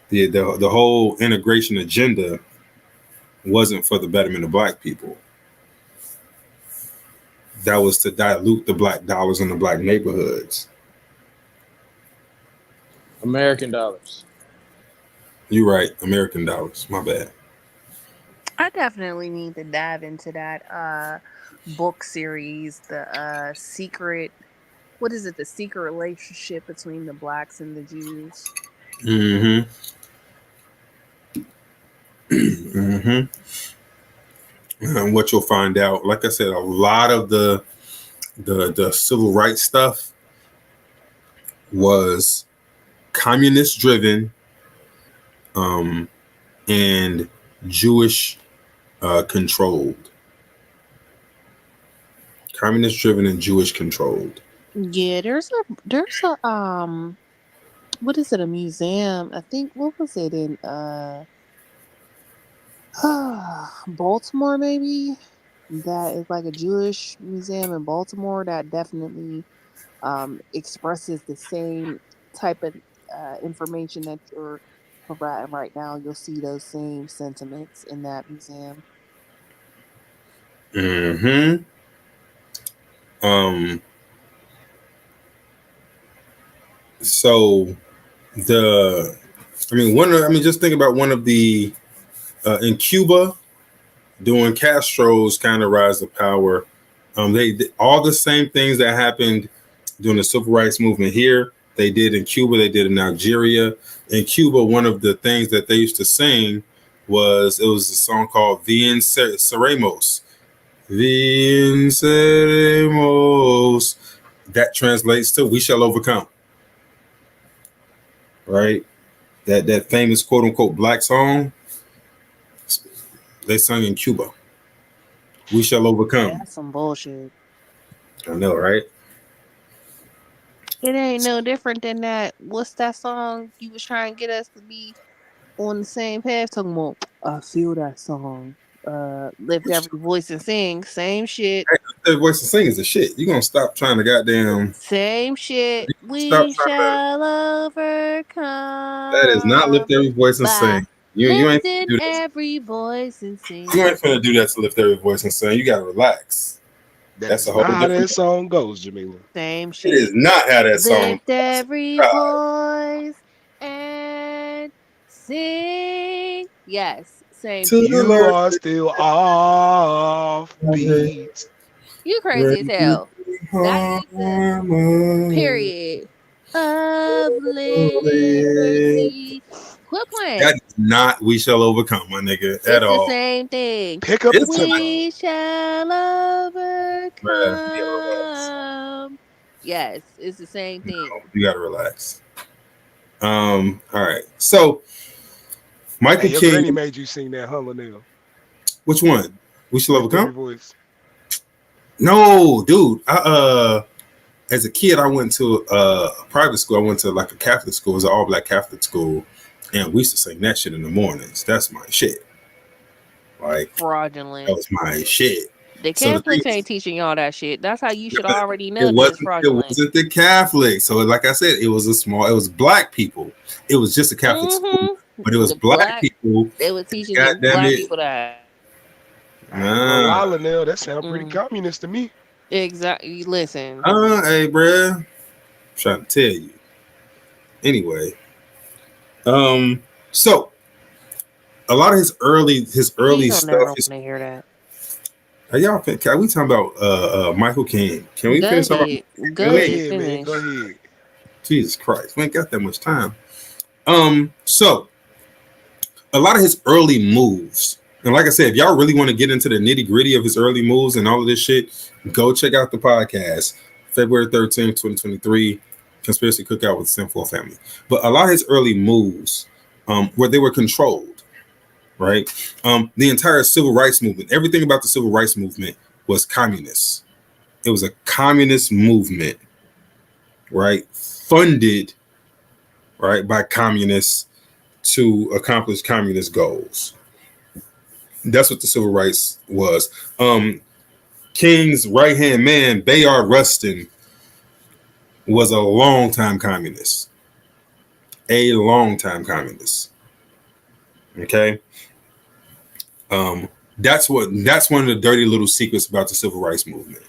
The whole integration agenda wasn't for the betterment of black people. That was to dilute the black dollars in the black neighborhoods. American dollars. You're right. American dollars. My bad. I definitely need to dive into that book series, the secret. What is it? The secret relationship between the blacks and the Jews. Mm-hmm. Mm-hmm. And what you'll find out, like I said, a lot of the civil rights stuff was communist driven, and Jewish controlled. Communist driven and Jewish controlled. Yeah, there's a what is it? A museum? I think, what was it in Baltimore, maybe? That is like a Jewish museum in Baltimore that definitely expresses the same type of information that you're providing right now. You'll see those same sentiments in that museum. Mm-hmm. So just think about one of the in Cuba, during Castro's kind of rise to power. They all the same things that happened during the civil rights movement here, they did in Cuba, they did in Nigeria. In Cuba, one of the things that they used to sing was a song called Venceremos. Venceremos. That translates to "We shall overcome." Right? That famous quote unquote black song, they sung in Cuba. We shall overcome. That's some bullshit. I know, right? It ain't no different than that. What's that song you was trying to get us to be on the same path? Talking about, I feel that song. Lift every voice and sing. Same shit. Their voice and sing is the shit. You gonna stop trying to goddamn. Same shit. Stop We trying to. shall That is not lift overcome every voice and by sing. You ain't finna lifting do that. every voice and You sing. ain't finna do that to lift every voice and sing. You gotta relax. That's That's a whole not how different. that song goes, Jamila. Same It is shit. not how that song. Lift every God. voice and sing. Yes, same To shit. the You Lord. are still off beat. You crazy as hell. That is the period of liberty. Quit That playing. is not we shall overcome, my nigga, at It's the all. same thing. Pick up the It's a We tempo. shall bruh, you gotta relax. overcome. Yes, it's the same thing. You gotta relax. All right. So Hey, Michael your granny King, made you sing that, huh, Linnell? which one? We shall Lift every overcome? voice. No, dude. As a kid, I went to a private school. I went to like a Catholic school. It was an all black Catholic school. And we used to sing that shit in the mornings. That's my shit. Like, that Fraudulent. was my shit. The So the thing Catholics is, ain't teaching y'all that shit. That's how you should but already it know that it's wasn't fraudulent. the Catholic. So like I said, it was black people. It was just a Catholic school, but it was The black black, people. they were teaching God the damn black it. people that. I ain't gonna lie, Nah. Linnell. That sound pretty communist to me. Exactly. Listen. Hey, bruh. I'm trying to tell you. Anyway. So a lot of his early He don't never stuff want is to hear that. y'all can we talk about Michael King? Can we Go finish talking ahead. about Go Go Michael King? ahead. ahead, man. Finish. Go ahead. Jesus Christ, we ain't got that much time. So a lot of his early moves, and like I said, if y'all really want to get into the nitty gritty of his early moves and all of this shit, go check out the podcast, February 13th, 2023, Conspiracy Cookout with Sinful Family. But a lot of his early moves, where they were controlled, right? The entire civil rights movement, everything about the civil rights movement was communist. It was a communist movement, right? Funded, right, by communists to accomplish communist goals. That's what the civil rights was. King's right hand man, Bayard Rustin, was a long-time communist. A long-time communist. Okay. That's one of the dirty little secrets about the civil rights movement.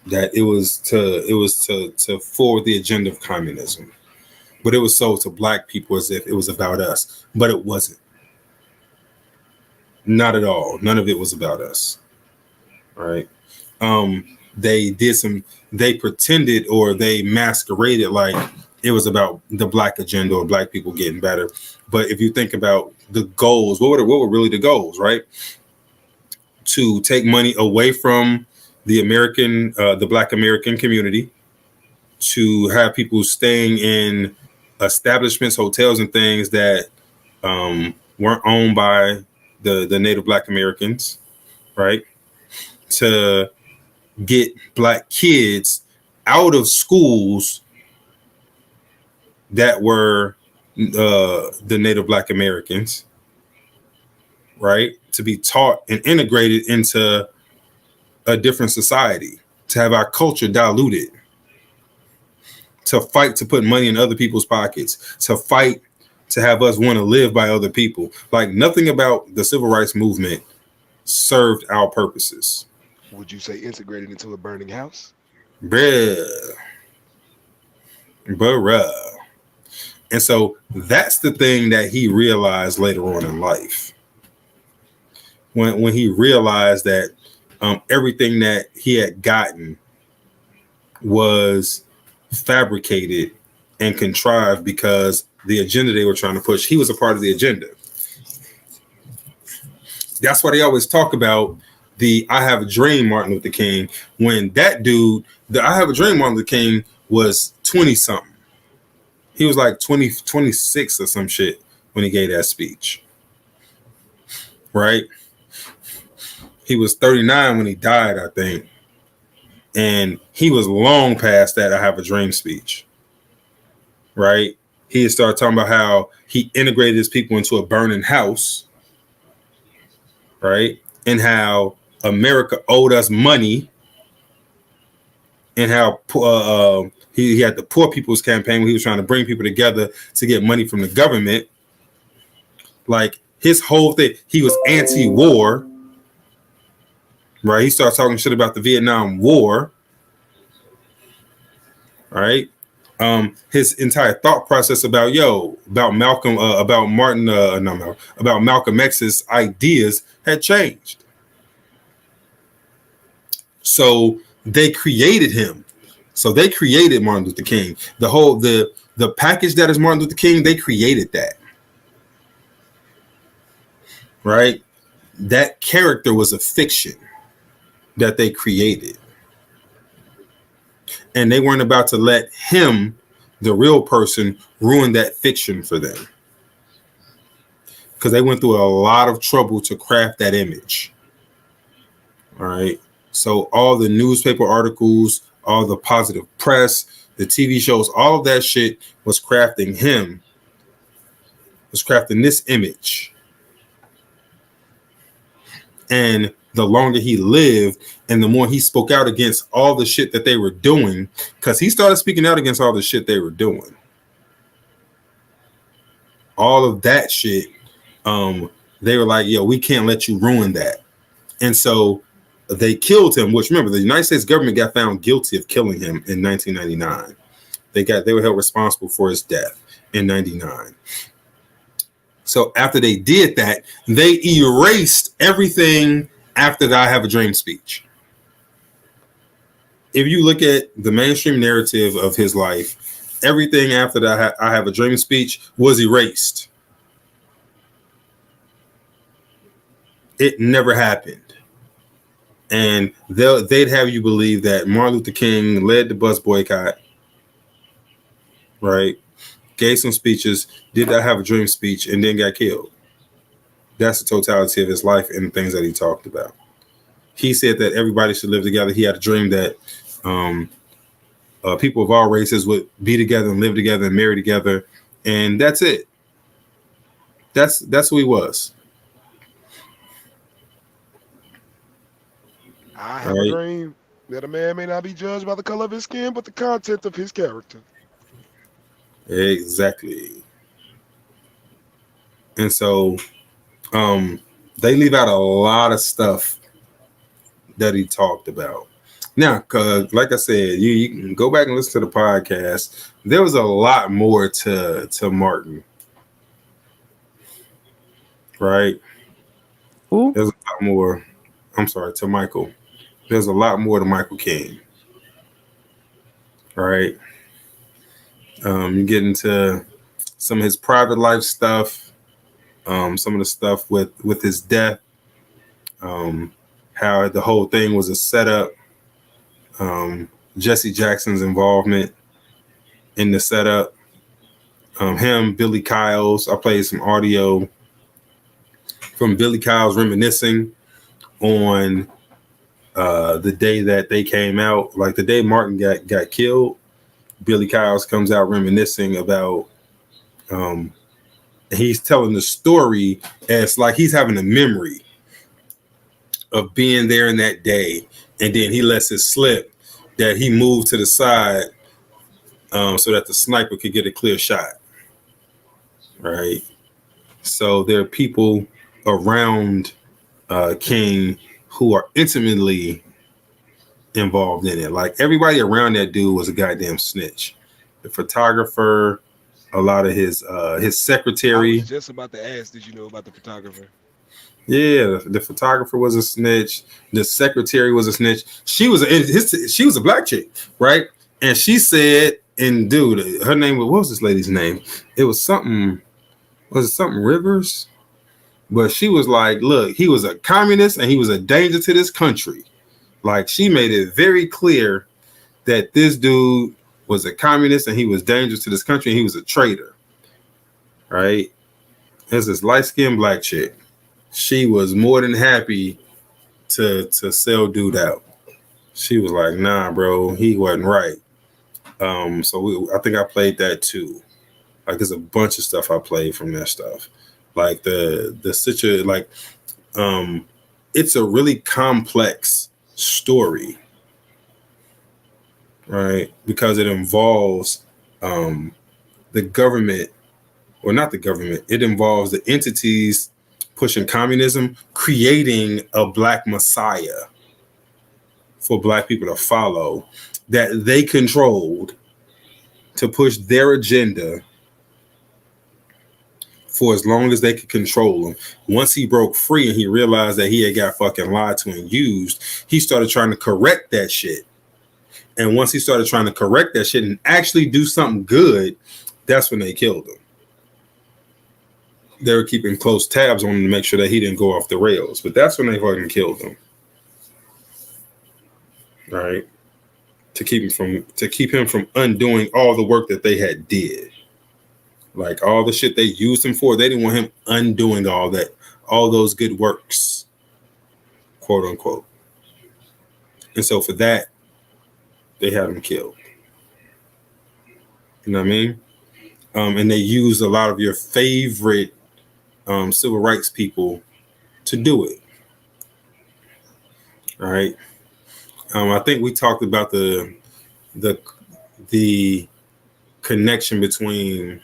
That it was to forward the agenda of communism. But it was sold to black people as if it was about us. But it wasn't. Not at all. None of it was about us. Right. They pretended or they masqueraded like it was about the black agenda or black people getting better. But if you think about the goals, what were really the goals, right? To take money away from the black American community, to have people staying in establishments, hotels, and things that weren't owned by the native black Americans, right? To get black kids out of schools that were the native black Americans, right? To be taught and integrated into a different society, to have our culture diluted, to fight to put money in other people's pockets, to fight to have us want to live by other people. Like nothing about the civil rights movement served our purposes. Would you say integrated into a burning house? Bruh. And so that's the thing that he realized later on in life. When he realized that everything that he had gotten was fabricated and contrived because the agenda they were trying to push, he was a part of the agenda. That's why they always talk about the I Have a Dream Martin Luther King, when that dude, the I Have a Dream Martin Luther King was 20 something. He was like 26 or some shit when he gave that speech. Right? He was 39 when he died, I think. And he was long past that I Have a Dream speech. Right? He started talking about how he integrated his people into a burning house. right? And how America owed us money, and how he had the Poor People's Campaign where he was trying to bring people together to get money from the government. Like his whole thing, he was anti-war, right? He started talking shit about the Vietnam War, right? His entire thought process about Malcolm, about Martin, about Malcolm X's ideas had changed. So they created him. So they created Martin Luther King. The package that is Martin Luther King, they created that. Right? That character was a fiction that they created. And they weren't about to let him, the real person, ruin that fiction for them. Because they went through a lot of trouble to craft that image. All right. So all the newspaper articles, all the positive press, the TV shows, all of that shit was crafting him, was crafting this image. And the longer he lived and the more he spoke out against all the shit that they were doing, because he started speaking out against all the shit they were doing. All of that shit, they were like, yo, we can't let you ruin that. And so they killed him, which remember, the United States government got found guilty of killing him in 1999. They were held responsible for his death in 99. So after they did that, they erased everything after the I Have a Dream speech. If you look at the mainstream narrative of his life, everything after the I Have a Dream speech was erased. It never happened. And they'd have you believe that Martin Luther King led the bus boycott, right? Gave some speeches, did I Have a Dream speech, and then got killed. That's the totality of his life and the things that he talked about. He said that everybody should live together. He had a dream that people of all races would be together and live together and marry together. And that's it. That's who he was. I have a dream that a man may not be judged by the color of his skin, but the content of his character. Exactly. And so they leave out a lot of stuff that he talked about. Now, because like I said, you can go back and listen to the podcast. There was a lot more to Martin. Right? Who? There's a lot more. I'm sorry, to Michael. There's a lot more to Michael King. Right? You get into some of his private life stuff, some of the stuff with his death, how the whole thing was a setup, Jesse Jackson's involvement in the setup, him, Billy Kyle's. I played some audio from Billy Kyle's reminiscing on the day that they came out, like the day Martin got killed. Billy Kyle's comes out reminiscing about he's telling the story as like he's having a memory of being there in that day, and then he lets it slip that he moved to the side so that the sniper could get a clear shot. Right. So there are people around King who are intimately involved in it. Like everybody around that dude was a goddamn snitch. The photographer, a lot of his secretary. I was just about to ask, did you know about the photographer? Yeah, the photographer was a snitch. The secretary was a snitch. She was a black chick, right? And she said, and dude, her name was, what was this lady's name? It was something. Was it something Rivers? But she was like, look, he was a communist and he was a danger to this country. Like she made it very clear that this dude was a communist and he was dangerous to this country and he was a traitor. Right? There's this light-skinned black chick. She was more than happy to sell dude out. She was like, nah, bro, he wasn't right. I think I played that too. Like there's a bunch of stuff I played from that stuff. Like the situation, like it's a really complex story, right? Because it involves the government, or not the government, it involves the entities pushing communism, creating a black messiah for black people to follow that they controlled to push their agenda for as long as they could control him. Once he broke free and he realized that he had got fucking lied to and used, he started trying to correct that shit. And once he started trying to correct that shit and actually do something good, that's when they killed him. They were keeping close tabs on him to make sure that he didn't go off the rails. But that's when they fucking killed him. All right. To keep him from undoing all the work that they had did. Like all the shit they used him for, they didn't want him undoing all those good works, quote unquote. And so for that, they had him killed. You know what I mean? And they used a lot of your favorite civil rights people to do it. All right. I think we talked about the connection between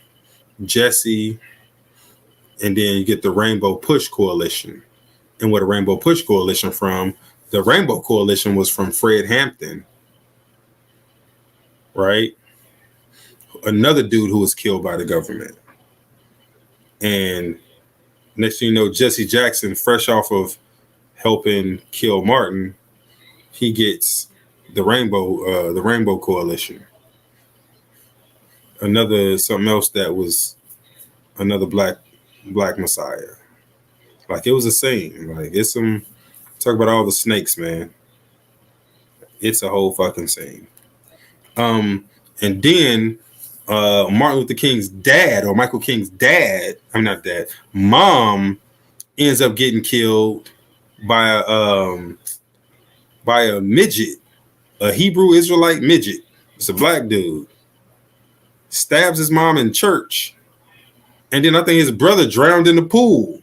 Jesse, and then you get the Rainbow Push Coalition. And where the Rainbow Push Coalition from? The Rainbow Coalition was from Fred Hampton, right? Another dude who was killed by the government. And next thing you know, Jesse Jackson, fresh off of helping kill Martin, he gets the Rainbow Coalition. Something else that was another black messiah. Like it was a scene. Like it's some talk about all the snakes, man. It's a whole fucking scene. And then Martin Luther King's dad, or Michael King's dad, I'm not dad, mom ends up getting killed by a midget, a Hebrew Israelite midget. It's a black dude. Stabs his mom in church. And then I think his brother drowned in the pool.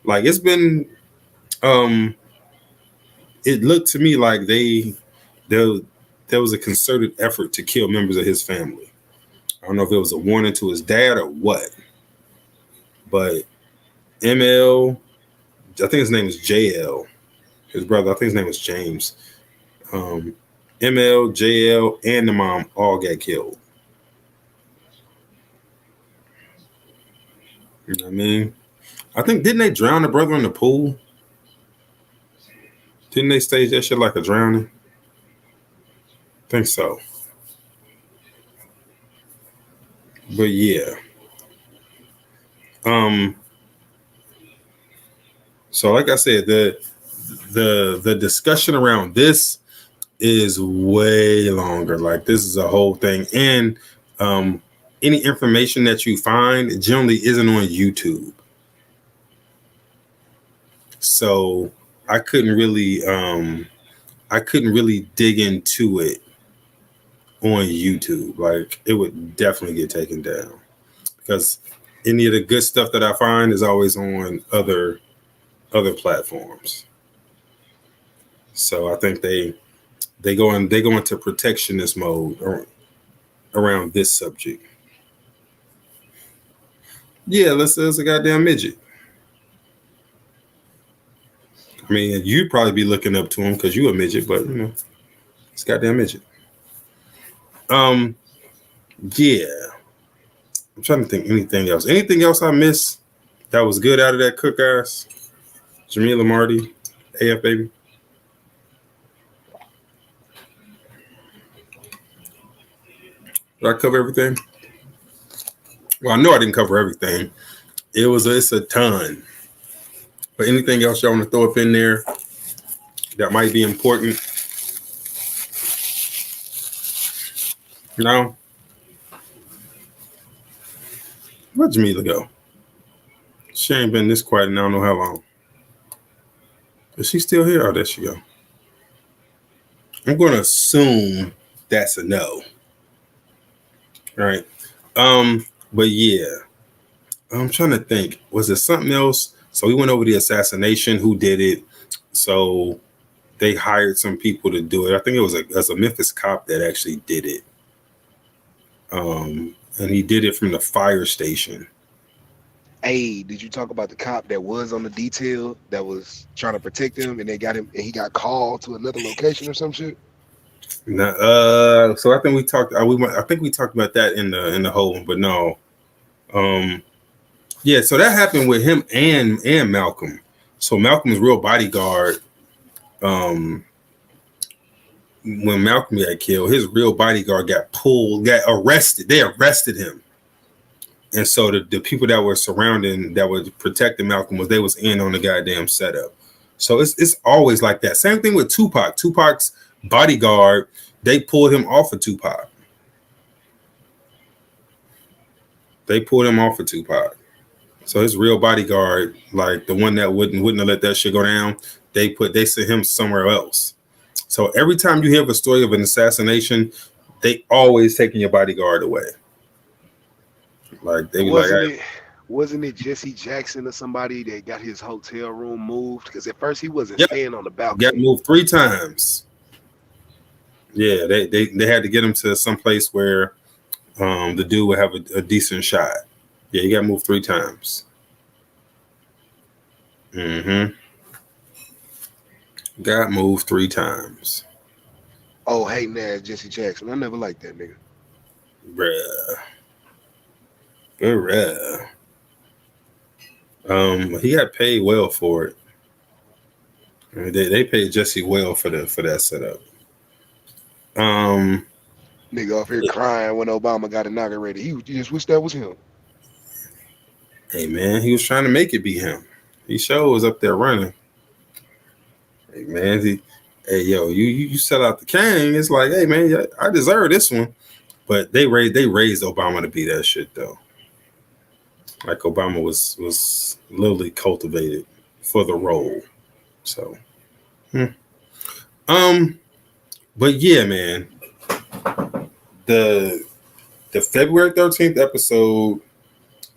Like it's been, it looked to me like there was a concerted effort to kill members of his family. I don't know if it was a warning to his dad or what, but ML, I think his name was JL, his brother, I think his name was James. ML, JL, and the mom all got killed. You know what I mean? I think, didn't they drown the brother in the pool? Didn't they stage that shit like a drowning? I think so. But yeah. So like I said, the discussion around this is way longer. Like this is a whole thing. And any information that you find generally isn't on YouTube. So I couldn't really dig into it on YouTube. Like it would definitely get taken down because any of the good stuff that I find is always on other platforms. So I think they go into protectionist mode around this subject. Yeah, let's say it's a goddamn midget. I mean, you'd probably be looking up to him because you a midget, but you know, it's a goddamn midget. Yeah. I'm trying to think anything else. Anything else I missed that was good out of that Cookout? Jamila Marty, AF baby. Did I cover everything? Well, I know I didn't cover everything. It's a ton. But anything else y'all want to throw up in there that might be important? No? Where'd Jamila go? She ain't been this quiet in I don't know how long. Is she still here? Oh, there she go. I'm going to assume that's a no. All right. But yeah. I'm trying to think. Was there something else? So we went over the assassination, who did it. So they hired some people to do it. I think it was a Memphis cop that actually did it. And he did it from the fire station. Hey, did you talk about the cop that was on the detail that was trying to protect him, and they got him, and he got called to another location or some shit? No, so I think we talked. I think we talked about that in the whole one, but no. Yeah, so that happened with him and Malcolm. So Malcolm's real bodyguard. When Malcolm got killed, his real bodyguard got arrested. They arrested him. And so the people that were surrounding, that were protecting Malcolm, was in on the goddamn setup. So it's always like that. Same thing with Tupac. Tupac's bodyguard, they pulled him off of Tupac. So his real bodyguard, like the one that wouldn't have let that shit go down, they sent him somewhere else. So every time you hear of a story of an assassination, they always taking your bodyguard away. Like they wasn't it Jesse Jackson or somebody that got his hotel room moved? Because at first he wasn't staying on the balcony. Got moved 3 times. Yeah, they had to get him to some place where the dude would have a decent shot. Yeah, he got moved 3 times. Got moved 3 times. Oh, hey, man, Jesse Jackson. I never liked that nigga. Bruh. He got paid well for it. They paid Jesse well for that setup. Nigga off here crying when Obama got inaugurated. He just wish that was him. Hey man, he was trying to make it be him. He sure was up there running. Hey man, you sell out the king. It's like, hey man, I deserve this one. But they raised Obama to be that shit though. Like Obama was literally cultivated for the role. So, but yeah, man, the February 13th episode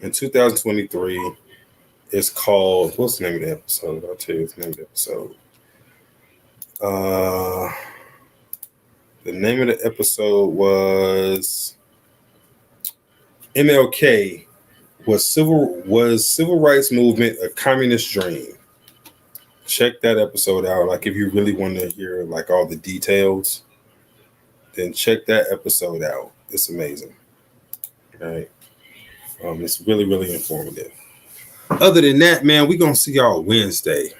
in 2023 is called, what's the name of the episode? I'll tell you the name of the episode. The name of the episode was MLK. Was civil rights movement a communist dream? Check that episode out. Like if you really want to hear like all the details, then check that episode out. It's amazing. All right. It's really, really informative. Other than that, man, we're gonna see y'all Wednesday.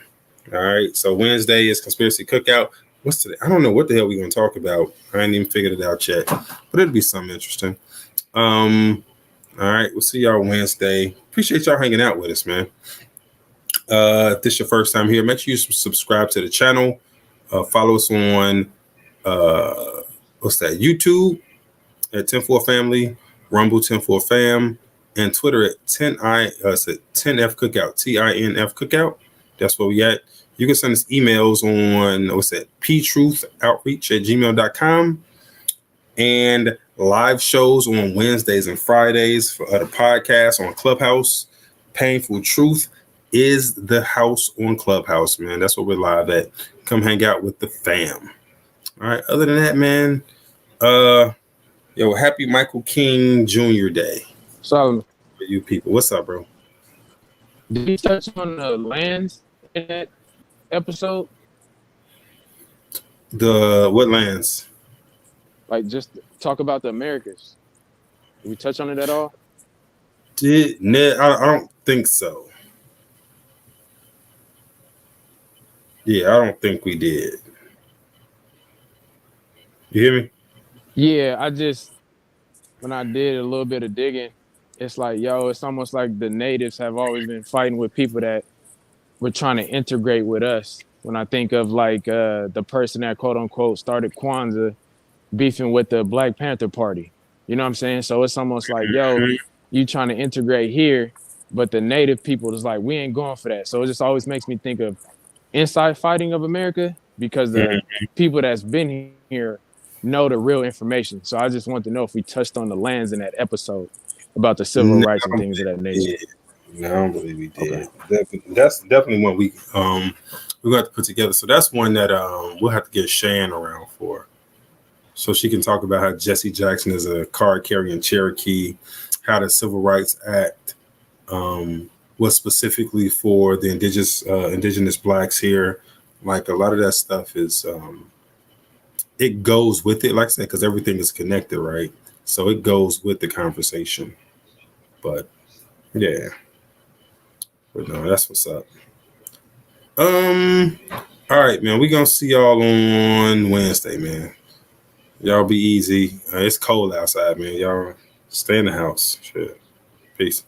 All right. So Wednesday is Conspiracy Cookout. What's today? I don't know what the hell we're gonna talk about. I ain't even figured it out yet, but it'll be something interesting. All right, we'll see y'all Wednesday. Appreciate y'all hanging out with us, man. If this is your first time here, make sure you subscribe to the channel. Follow us on YouTube at 104 Family, Rumble 104 Fam, and Twitter at 10F Cookout, TINF Cookout. That's where we at. You can send us emails on ptruthoutreach@gmail.com, and live shows on Wednesdays and Fridays for the podcast on Clubhouse. Painful Truth is the house on Clubhouse, man. That's where we're live at. Come hang out with the fam. All right. Other than that, man, happy Michael King Jr. Day. So for you people. What's up, bro? Did you touch on the lands in that episode? What lands? Like just talk about the Americas. Did we touch on it at all? I don't think so. Yeah, I don't think we did. You hear me? Yeah, when I did a little bit of digging, it's like, it's almost like the natives have always been fighting with people that were trying to integrate with us. When I think of like the person that quote unquote started Kwanzaa beefing with the Black Panther Party. You know what I'm saying? So it's almost like, you trying to integrate here, but the native people is like, we ain't going for that. So it just always makes me think of inside fighting of America, because the people that's been here know the real information. So I just want to know if we touched on the lands in that episode about the civil rights and things of that nature. No, I don't believe we did. Okay. That's definitely what we we're going to have to put together. So that's one that we'll have to get Shan around for. So she can talk about how Jesse Jackson is a card-carrying Cherokee, how the Civil Rights Act was specifically for the indigenous blacks here. Like a lot of that stuff is, it goes with it, like I said, because everything is connected, right? So it goes with the conversation. But yeah, but no, that's what's up. All right, man, we gonna see y'all on Wednesday, man. Y'all be easy. It's cold outside, man. Y'all stay in the house. Shit. Peace.